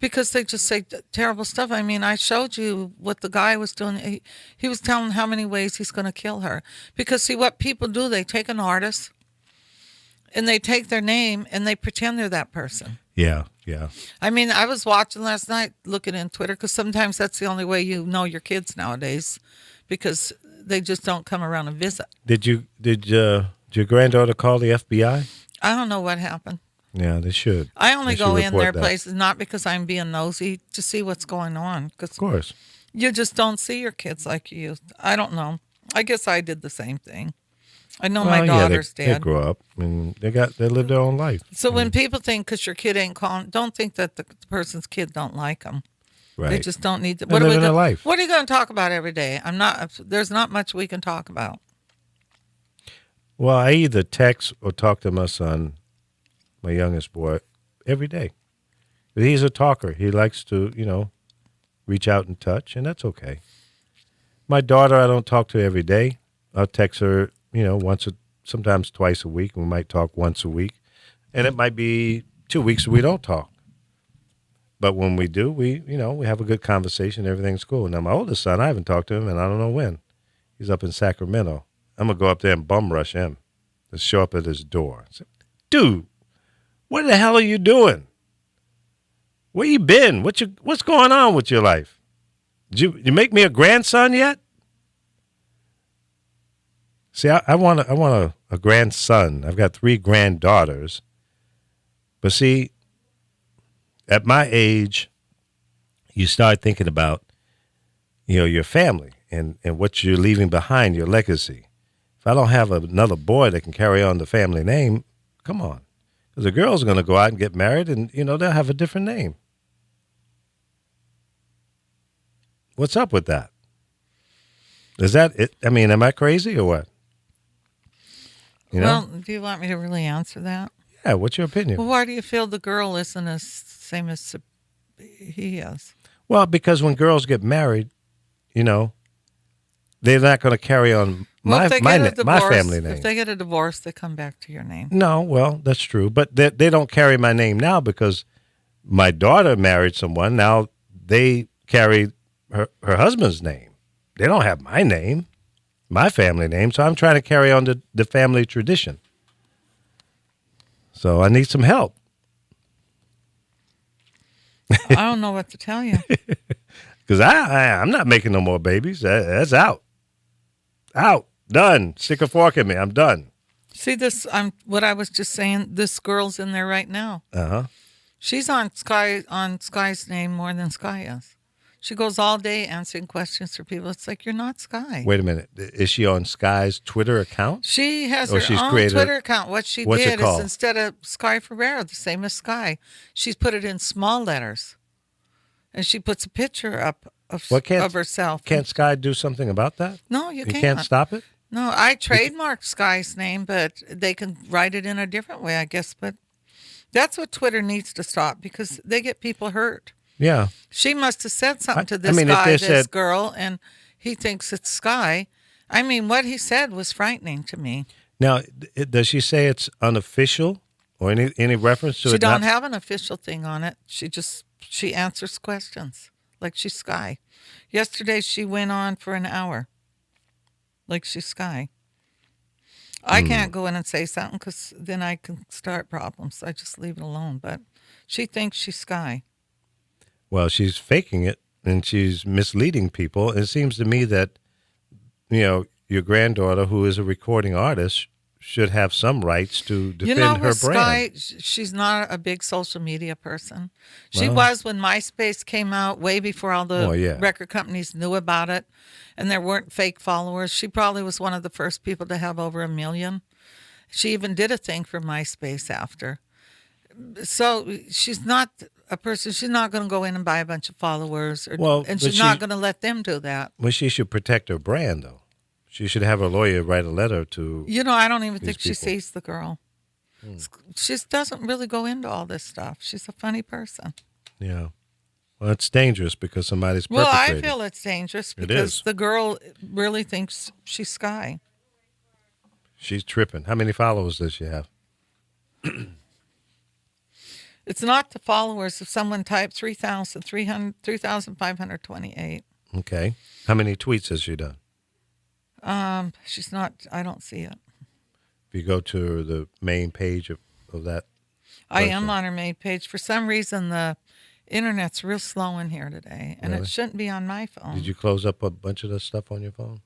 because they just say terrible stuff. I mean, I showed you what the guy was doing. He was telling how many ways he's going to kill her. Because, see, what people do, they take an artist, and they take their name, and they pretend they're that person. Yeah. I mean, I was watching last night, looking in Twitter, because sometimes that's the only way you know your kids nowadays, because they just don't come around and visit. Did your granddaughter call the FBI? I don't know what happened. Yeah, they should. I only go in their places not because I'm being nosy, to see what's going on. Cause of course. You just don't see your kids like you used. I don't know. I guess I did the same thing. I know my daughters did. They grew up and they lived their own life. So when people think because your kid ain't calling, don't think that the person's kid don't like them. Right. They just don't need to. They're living their life. What are you going to talk about every day? There's not much we can talk about. Well, I either text or talk to my son, my youngest boy, every day. But he's a talker. He likes to, reach out and touch, and that's okay. My daughter, I don't talk to every day. I'll text her, sometimes twice a week. We might talk once a week. And it might be 2 weeks we don't talk. But when we do, we have a good conversation. Everything's cool. Now, my oldest son, I haven't talked to him, and I don't know when. He's up in Sacramento. I'm going to go up there and bum rush him. Just show up at his door. I say, dude, what the hell are you doing? Where you been? What's going on with your life? Did you make me a grandson yet? See, I want a grandson. I've got 3 granddaughters. But see, at my age, you start thinking about, your family and what you're leaving behind, your legacy. If I don't have another boy that can carry on the family name, come on. Because the girl's going to go out and get married, and they'll have a different name. What's up with that? Is that it? I mean, am I crazy or what? Well, do you want me to really answer that? Yeah, what's your opinion? Well, why do you feel the girl isn't as same as he is? Well, because when girls get married, they're not going to carry on my family name. If they get a divorce, they come back to your name. No, well, that's true. But they don't carry my name now because my daughter married someone. Now they carry her husband's name. They don't have my name, my family name. So I'm trying to carry on the family tradition. So I need some help. I don't know what to tell you. Because I'm not making no more babies. That's out. Out. Done. Stick a fork in me. I'm done. See this? What I was just saying. This girl's in there right now. She's on Sky's name more than Sky is. She goes all day answering questions for people. It's like, you're not Sky. Wait a minute. Is she on Sky's Twitter account? She has her own Twitter account. What she did is instead of Sky Ferreira, the same as Sky, she's put it in small letters. And she puts a picture up of herself. Can't Sky do something about that? No, you can't. You can't stop it? No, I trademarked Sky's name, but they can write it in a different way, I guess. But that's what Twitter needs to stop because they get people hurt. Yeah. She must have said something to this girl, and he thinks it's Sky. I mean, what he said was frightening to me. Now, does she say it's unofficial or any reference to it? She don't have an official thing on it. She answers questions like she's Sky. Yesterday, she went on for an hour like she's Sky. I can't go in and say something because then I can start problems. I just leave it alone. But she thinks she's Sky. Well, she's faking it, and she's misleading people. It seems to me that, your granddaughter, who is a recording artist, should have some rights to defend her brand. Sky, she's not a big social media person. She was when MySpace came out, way before all the record companies knew about it, and there weren't fake followers. She probably was one of the first people to have over 1 million. She even did a thing for MySpace after. So she's not a person. She's not going to go in and buy a bunch of followers, and she's not going to let them do that. Well, she should protect her brand, though. She should have her lawyer write a letter to. I don't even think she sees the girl. She doesn't really go into all this stuff. She's a funny person. Yeah. Well, it's dangerous because somebody's perpetrating. Well, I feel it's dangerous because the girl really thinks she's Sky. She's tripping. How many followers does she have? It's not the followers. If someone typed 3,528. Okay. How many tweets has she done? She's not. I don't see it. If you go to the main page of that. I am on her main page. For some reason, the internet's real slow in here today, and it shouldn't be on my phone. Did you close up a bunch of the stuff on your phone?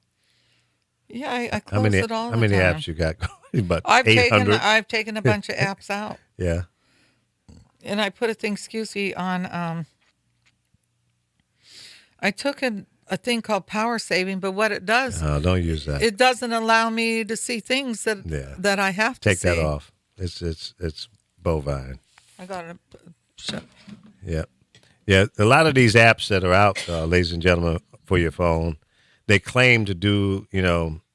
Yeah, I close it all the time. How many apps you got going? About I've 800? I've taken a bunch of apps out. Yeah. And I put a thing, on, I took a thing called power saving, but what it does. No, don't use that. It doesn't allow me to see things that I have to take see. Take that off. It's bovine. I got it. Shut. Yeah. Yeah. A lot of these apps that are out, ladies and gentlemen, for your phone, they claim to do,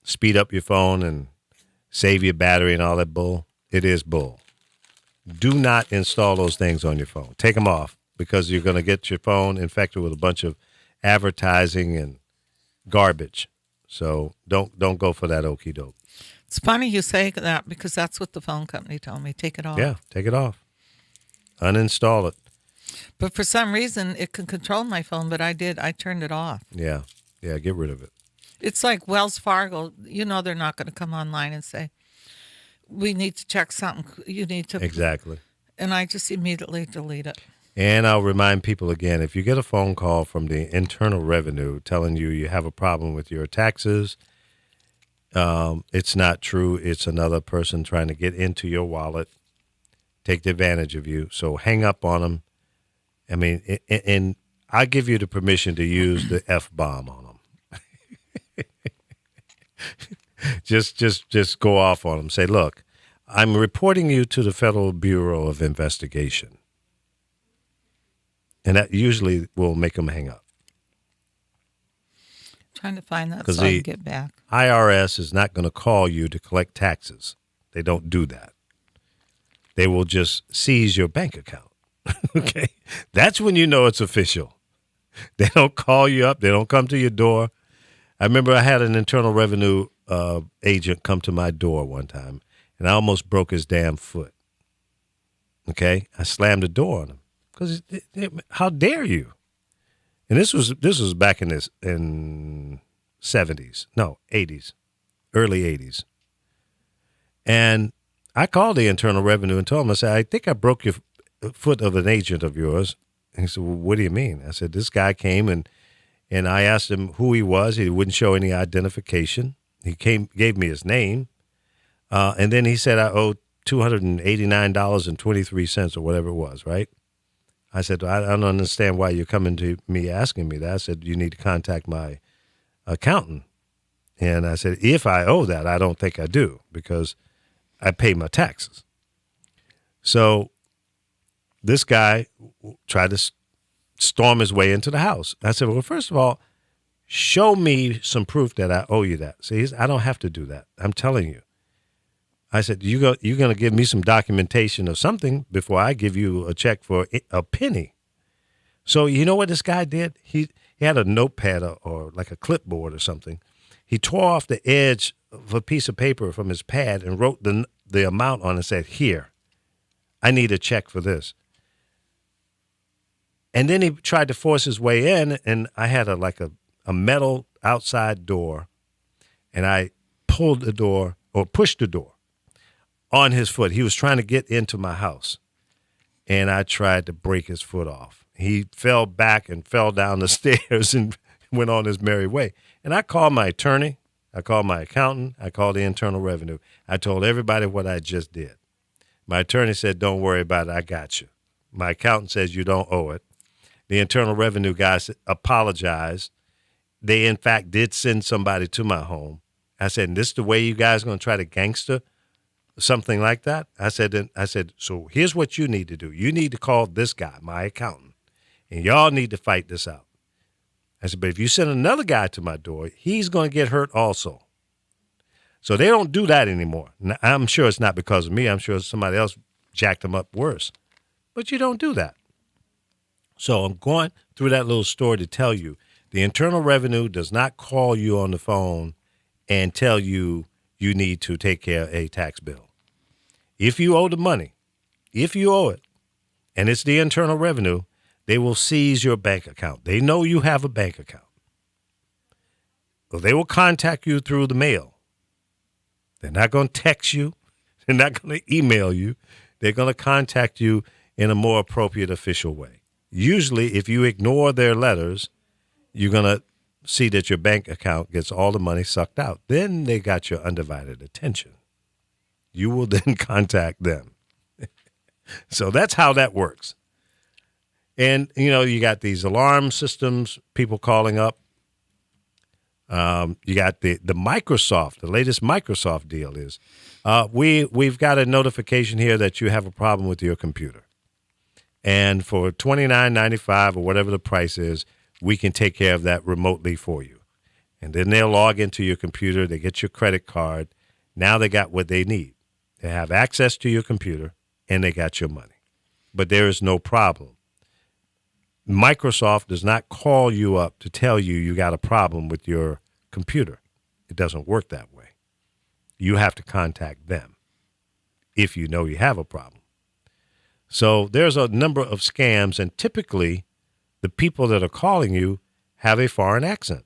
speed up your phone and save your battery and all that bull. It is bull. Do not install those things on your phone. Take them off because you're going to get your phone infected with a bunch of advertising and garbage. So don't go for that okie doke. It's funny you say that because that's what the phone company told me. Take it off. Yeah, take it off. Uninstall it. But for some reason, it can control my phone, but I did. I turned it off. Yeah, get rid of it. It's like Wells Fargo. They're not going to come online and say, we need to check something. You need to. Exactly. And I just immediately delete it. And I'll remind people again, if you get a phone call from the Internal Revenue telling you have a problem with your taxes, it's not true. It's another person trying to get into your wallet, take advantage of you. So hang up on them. I mean, and I give you the permission to use the F-bomb on them. just go off on them. Say, look, I'm reporting you to the Federal Bureau of Investigation. And that usually will make them hang up. Trying to find that 'Cause so I the- can get back. IRS is not going to call you to collect taxes. They don't do that. They will just seize your bank account. Okay? That's when you know it's official. They don't call you up. They don't come to your door. I remember I had an Internal Revenue agent come to my door one time, and I almost broke his damn foot. Okay? I slammed the door on him because how dare you? And this was back in the 70s, no, 80s, early 80s. And I called the Internal Revenue and told him, I said, I think I broke your foot of an agent of yours. And he said, well, what do you mean? I said, this guy came and I asked him who he was. He wouldn't show any identification. He gave me his name. And then he said, I owe $289.23 or whatever it was, right? I said, I don't understand why you're coming to me asking me that. I said, you need to contact my accountant. And I said, if I owe that, I don't think I do because I pay my taxes. So this guy tried to storm his way into the house. I said, well, first of all, show me some proof that I owe you that. See, I don't have to do that. I'm telling you. I said, you're going to give me some documentation or something before I give you a check for a penny. So you know what this guy did? He had a notepad or like a clipboard or something. He tore off the edge of a piece of paper from his pad and wrote the amount on it and said, here, I need a check for this. And then he tried to force his way in, and I had a metal outside door, and I pulled the door or pushed the door on his foot. He was trying to get into my house, and I tried to break his foot off. He fell back and fell down the stairs and went on his merry way. And I called my attorney. I called my accountant. I called the Internal Revenue. I told everybody what I just did. My attorney said, don't worry about it. I got you. My accountant says you don't owe it. The Internal Revenue guys apologized. They, in fact, did send somebody to my home. I said, this is the way you guys are going to try to gangster something like that? I said, so here's what you need to do. You need to call this guy, my accountant, and y'all need to fight this out. I said, but if you send another guy to my door, he's going to get hurt also. So they don't do that anymore. Now, I'm sure it's not because of me. I'm sure somebody else jacked them up worse. But you don't do that. So I'm going through that little story to tell you, the Internal Revenue does not call you on the phone and tell you you need to take care of a tax bill. If you owe the money, if you owe it, and it's the Internal Revenue, they will seize your bank account. They know you have a bank account. So they will contact you through the mail. They're not going to text you. They're not going to email you. They're going to contact you in a more appropriate official way. Usually, if you ignore their letters, you're going to see that your bank account gets all the money sucked out. Then they got your undivided attention. You will then contact them. So that's how that works. And, you got these alarm systems, people calling up. You got the Microsoft, the latest Microsoft deal is, we've got a notification here that you have a problem with your computer. And for $29.95 or whatever the price is, we can take care of that remotely for you. And then they'll log into your computer. They get your credit card. Now they got what they need. They have access to your computer, and they got your money. But there is no problem. Microsoft does not call you up to tell you got a problem with your computer. It doesn't work that way. You have to contact them if you know you have a problem. So there's a number of scams, and typically the people that are calling you have a foreign accent.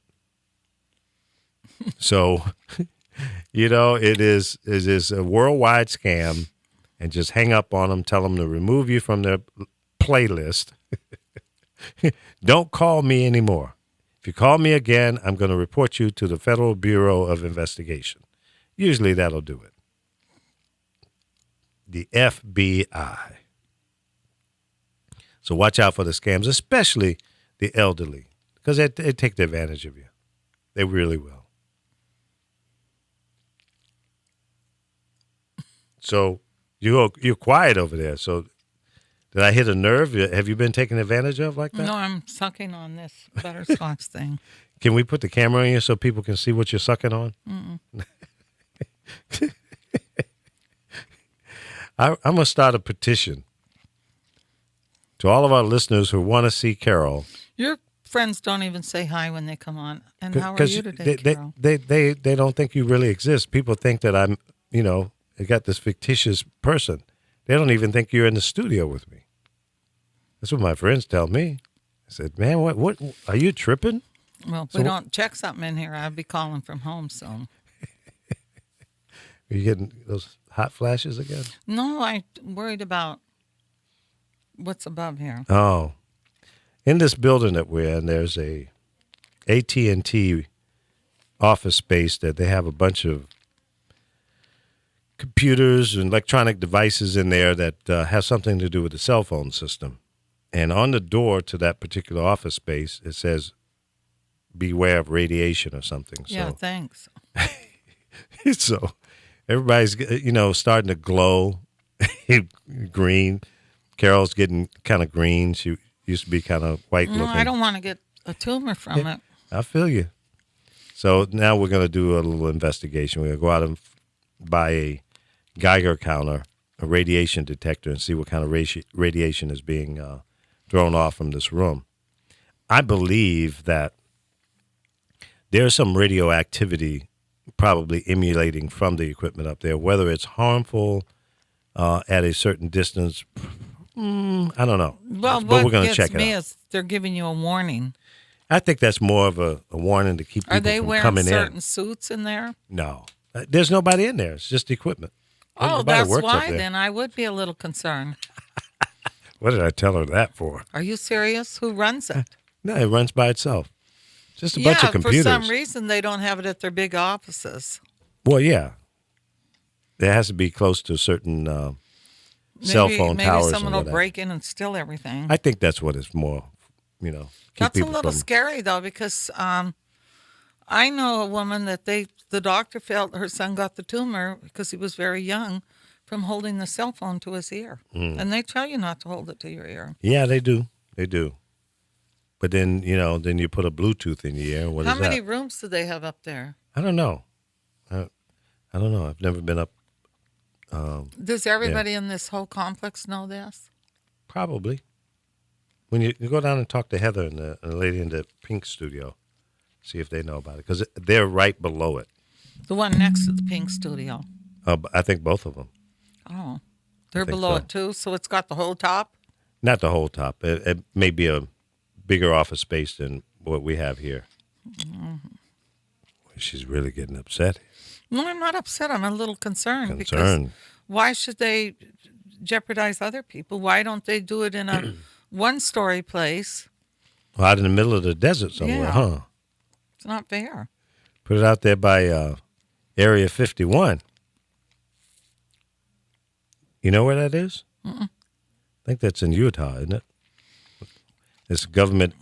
So, it is a worldwide scam, and just hang up on them, tell them to remove you from their playlist. Don't call me anymore. If you call me again, I'm going to report you to the Federal Bureau of Investigation. Usually that'll do it. The FBI. So watch out for the scams, especially the elderly, because they take advantage of you. They really will. So you're quiet over there. So did I hit a nerve? Have you been taken advantage of like that? No, I'm sucking on this butterscotch thing. Can we put the camera on you so people can see what you're sucking on? I'm going to start a petition to all of our listeners who want to see Carol. Your friends don't even say hi when they come on. And how are 'Cause you today, Carol? they don't think you really exist. People think that I'm, they got this fictitious person. They don't even think you're in the studio with me. That's what my friends tell me. I said, man, what are you tripping? Well, if So we wh- don't check something in here, I'll be calling from home soon. Are you getting those hot flashes again? No, I'm worried about what's above here. Oh, in this building that we're in, there's a AT&T office space that they have a bunch of computers and electronic devices in there that have something to do with the cell phone system. And on the door to that particular office space, it says, beware of radiation or something. Yeah, thanks. So everybody's, starting to glow green. Carol's getting kind of green. She used to be kind of white No, looking. I don't want to get a tumor from it. I feel you. So now we're going to do a little investigation. We're going to go out and buy a Geiger counter, a radiation detector, and see what kind of radiation is being thrown off from this room. I believe that there's some radioactivity probably emulating from the equipment up there. Whether it's harmful at a certain distance, I don't know. Well, but we're what going to gets check it me out. is they're giving you a warning. I think that's more of a warning to keep people Are they from wearing coming certain in. suits in there? No. There's nobody in there. It's just equipment. Oh, Nobody that's works up why there. then I would be a little concerned. What did I tell her that for? Are you serious? Who runs it? No, it runs by itself. Just a bunch of computers. For some reason they don't have it at their big offices. Well, yeah. There has to be close to certain cell phone towers. Maybe someone and will whatever. break in and steal everything. I think that's what it's more, keep That's a people little from. scary though, because I know a woman that the doctor felt her son got the tumor because he was very young from holding the cell phone to his ear. And they tell you not to hold it to your ear. Yeah, they do. They do. But then, then you put a Bluetooth in the ear. What How is many that? rooms do they have up there? I don't know. I don't know. I've never been up. Does everybody in this whole complex know this? Probably. When you go down and talk to Heather and the lady in the Pink studio, see if they know about it. Because they're right below it. The one next to the Pink Studio. I think both of them. Oh, they're think below so. it too. So it's got the whole top. Not the whole top. It may be a bigger office space than what we have here. She's really getting upset. No, I'm not upset. I'm a little concerned. Concerned. Because why should they jeopardize other people? Why don't they do it in a one-story place? Well, out in the middle of the desert somewhere, Yeah. huh? It's not fair. Put it out there by Area 51. You know where that is? I think that's in Utah, isn't it? It's a government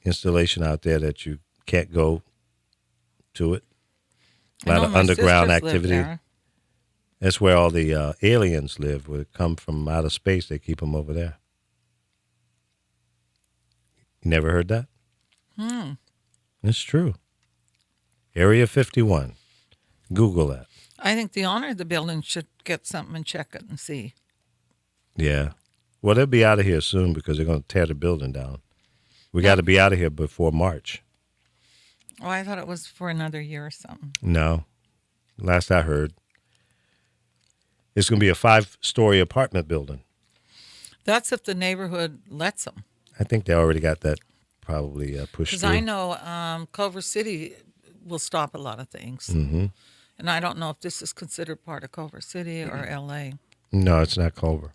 installation out there that you can't go to it. A I lot know of my underground sisters live activity. there. That's where all the aliens live. Would come from outer space. They keep them over there. You never heard that? It's true. Area 51. Google that. I think the owner of the building should get something and check it and see. Yeah. Well, they'll be out of here soon because they're going to tear the building down. We got to be out of here before March. Oh, I thought it was for another year or something. No. Last I heard, it's going to be a 5-story apartment building. That's if the neighborhood lets them. I think they already got that probably pushed Because through. I know Culver City will stop a lot of things. Mm-hmm. And I don't know if this is considered part of Culver City or L.A. No, it's not Culver.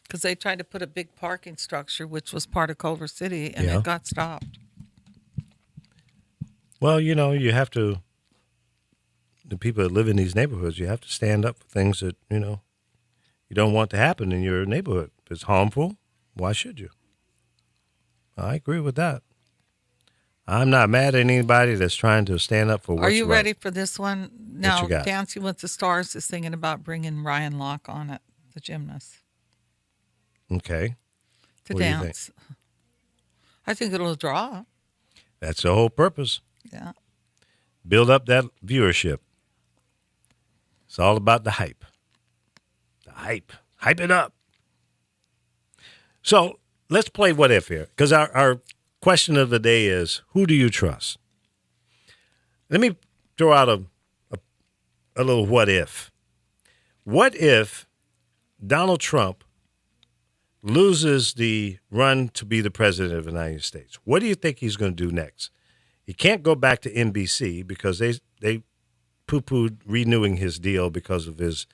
Because they tried to put a big parking structure, which was part of Culver City, and Yeah. it got stopped. Well, you have to, the people that live in these neighborhoods, you have to stand up for things that, you don't want to happen in your neighborhood. If it's harmful, why should you? I agree with that. I'm not mad at anybody that's trying to stand up for what's Are you right. ready for this one? Now, you got? Dancing with the Stars is thinking about bringing Ryan Locke on it, the gymnast, Okay. to What do you think? dance. I think it'll draw. That's the whole purpose. Yeah. Build up that viewership. It's all about the hype. The hype. Hype it up. So let's play What If here, because our question of the day is, who do you trust? Let me throw out a little what if. What if Donald Trump loses the run to be the president of the United States? What do you think he's going to do next? He can't go back to NBC because they poo-pooed renewing his deal because of his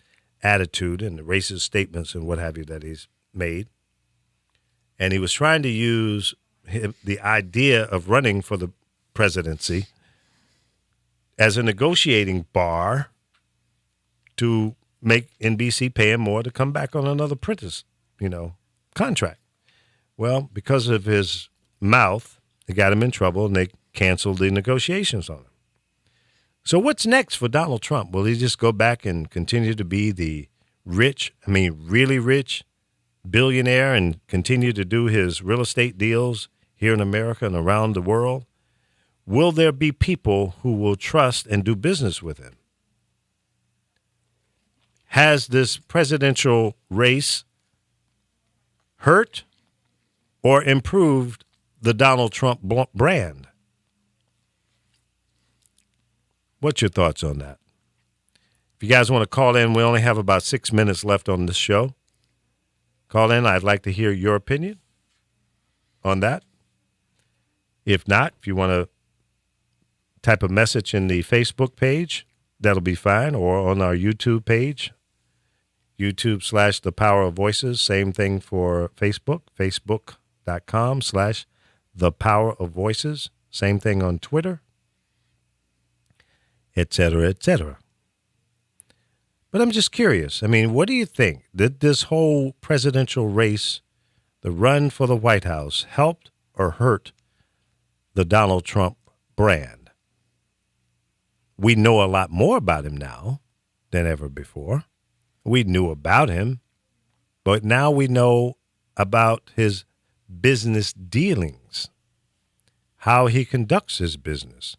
attitude and the racist statements and what have you that he's made. And he was trying to use the idea of running for the presidency as a negotiating bar to make NBC pay him more to come back on another apprentice, contract. Well, because of his mouth, it got him in trouble, and they canceled the negotiations on him. So what's next for Donald Trump? Will he just go back and continue to be the really rich billionaire and continue to do his real estate deals here in America and around the world? Will there be people who will trust and do business with him? Has this presidential race hurt or improved the Donald Trump brand? What's your thoughts on that? If you guys want to call in, we only have about 6 minutes left on this show. Call in. I'd like to hear your opinion on that. If not, if you want to type a message in the Facebook page, that'll be fine, or on our YouTube page, YouTube/The Power of Voices. Same thing for Facebook, Facebook.com/The Power of Voices. Same thing on Twitter, et cetera, et cetera. But I'm just curious. What do you think? Did this whole presidential race, the run for the White House, helped or hurt the Donald Trump brand? We know a lot more about him now than ever before. We knew about him, but now we know about his business dealings, how he conducts his business,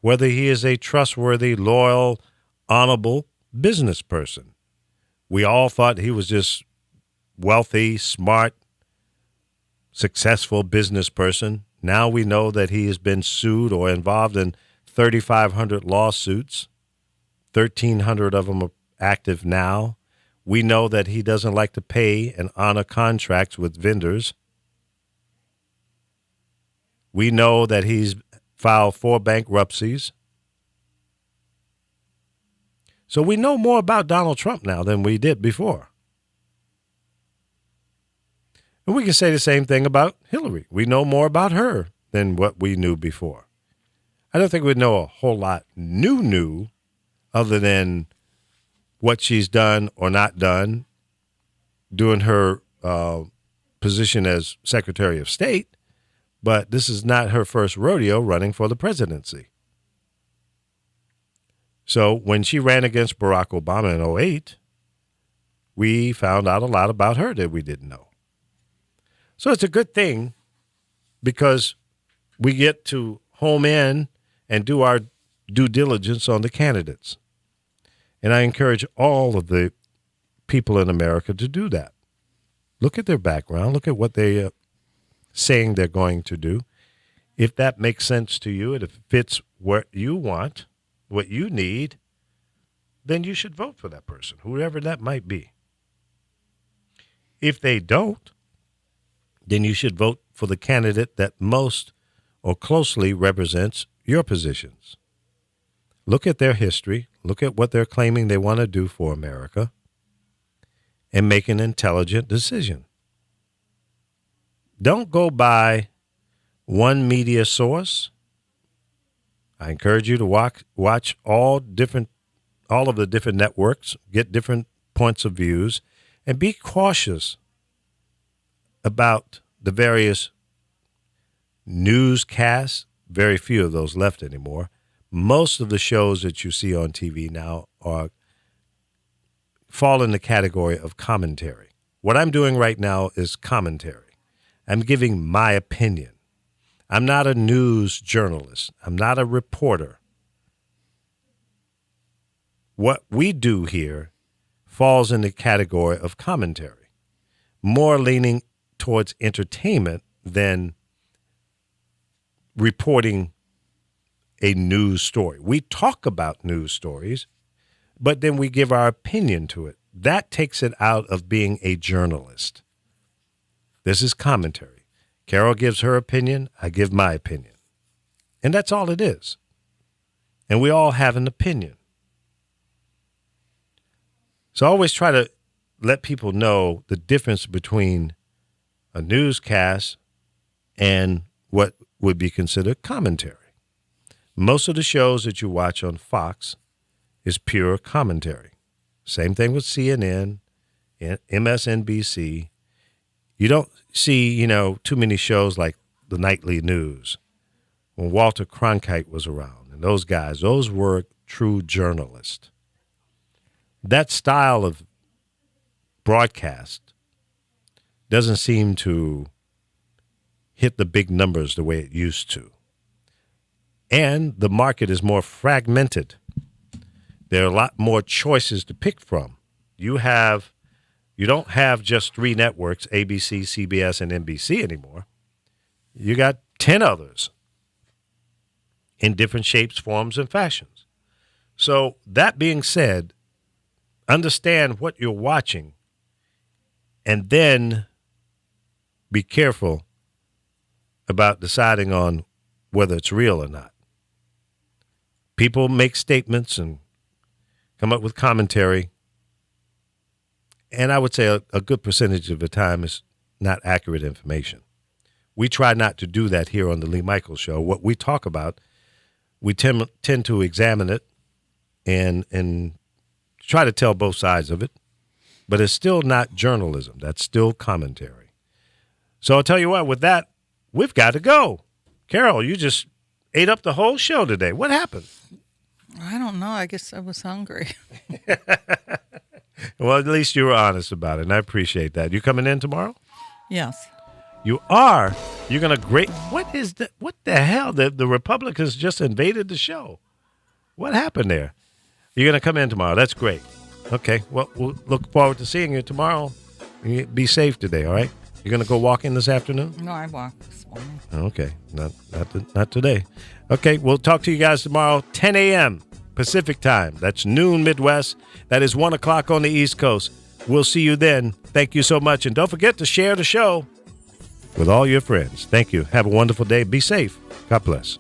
whether he is a trustworthy, loyal, honorable business person. We all thought he was just wealthy, smart, successful business person. Now we know that he has been sued or involved in 3,500 lawsuits. 1,300 of them are active now. We know that he doesn't like to pay and honor contracts with vendors. We know that he's filed 4 bankruptcies. So we know more about Donald Trump now than we did before. And we can say the same thing about Hillary. We know more about her than what we knew before. I don't think we know a whole lot new other than what she's done or not done during her position as Secretary of State. But this is not her first rodeo running for the presidency. So when she ran against Barack Obama in 2008, we found out a lot about her that we didn't know. So it's a good thing because we get to home in and do our due diligence on the candidates. And I encourage all of the people in America to do that. Look at their background. Look at what they are saying they're going to do. If that makes sense to you and if it fits what you want, what you need, then you should vote for that person, whoever that might be. If they don't, then you should vote for the candidate that most or closely represents your positions. Look at their history. Look at what they're claiming they want to do for America and make an intelligent decision. Don't go by one media source. I encourage you to watch all of the different networks, get different points of views, and be cautious about the various newscasts, very few of those left anymore, most of the shows that you see on TV now fall in the category of commentary. What I'm doing right now is commentary. I'm giving my opinion. I'm not a news journalist. I'm not a reporter. What we do here falls in the category of commentary, more leaning towards entertainment than reporting a news story. We talk about news stories, but then we give our opinion to it. That takes it out of being a journalist. This is commentary. Carol gives her opinion, I give my opinion. And that's all it is. And we all have an opinion. So I always try to let people know the difference between a newscast and what would be considered commentary. Most of the shows that you watch on Fox is pure commentary. Same thing with CNN and MSNBC. You don't see, too many shows like the nightly news. When Walter Cronkite was around and those guys, those were true journalists. That style of broadcast doesn't seem to hit the big numbers the way it used to. And the market is more fragmented. There are a lot more choices to pick from. You don't have just 3 networks, ABC, CBS, and NBC anymore. You got 10 others in different shapes, forms, and fashions. So that being said, understand what you're watching and then be careful about deciding on whether it's real or not. People make statements and come up with commentary, and I would say a good percentage of the time is not accurate information. We try not to do that here on the Lee Michaels Show. What we talk about, we tend to examine it and try to tell both sides of it, but it's still not journalism. That's still commentary. So I'll tell you what, with that, we've got to go. Carol, you just ate up the whole show today. What happened? I don't know. I guess I was hungry. Well, at least you were honest about it, and I appreciate that. You coming in tomorrow? Yes. You are? You're going to what is that? What the hell? The Republicans just invaded the show. What happened there? You're going to come in tomorrow. That's great. Okay. Well, we'll look forward to seeing you tomorrow. Be safe today, all right? You're going to go walking this afternoon? No, I walked this morning. Okay. Not today. Okay. We'll talk to you guys tomorrow, 10 a.m. Pacific time. That's noon Midwest. That is 1 o'clock on the East Coast. We'll see you then. Thank you so much. And don't forget to share the show with all your friends. Thank you. Have a wonderful day. Be safe. God bless.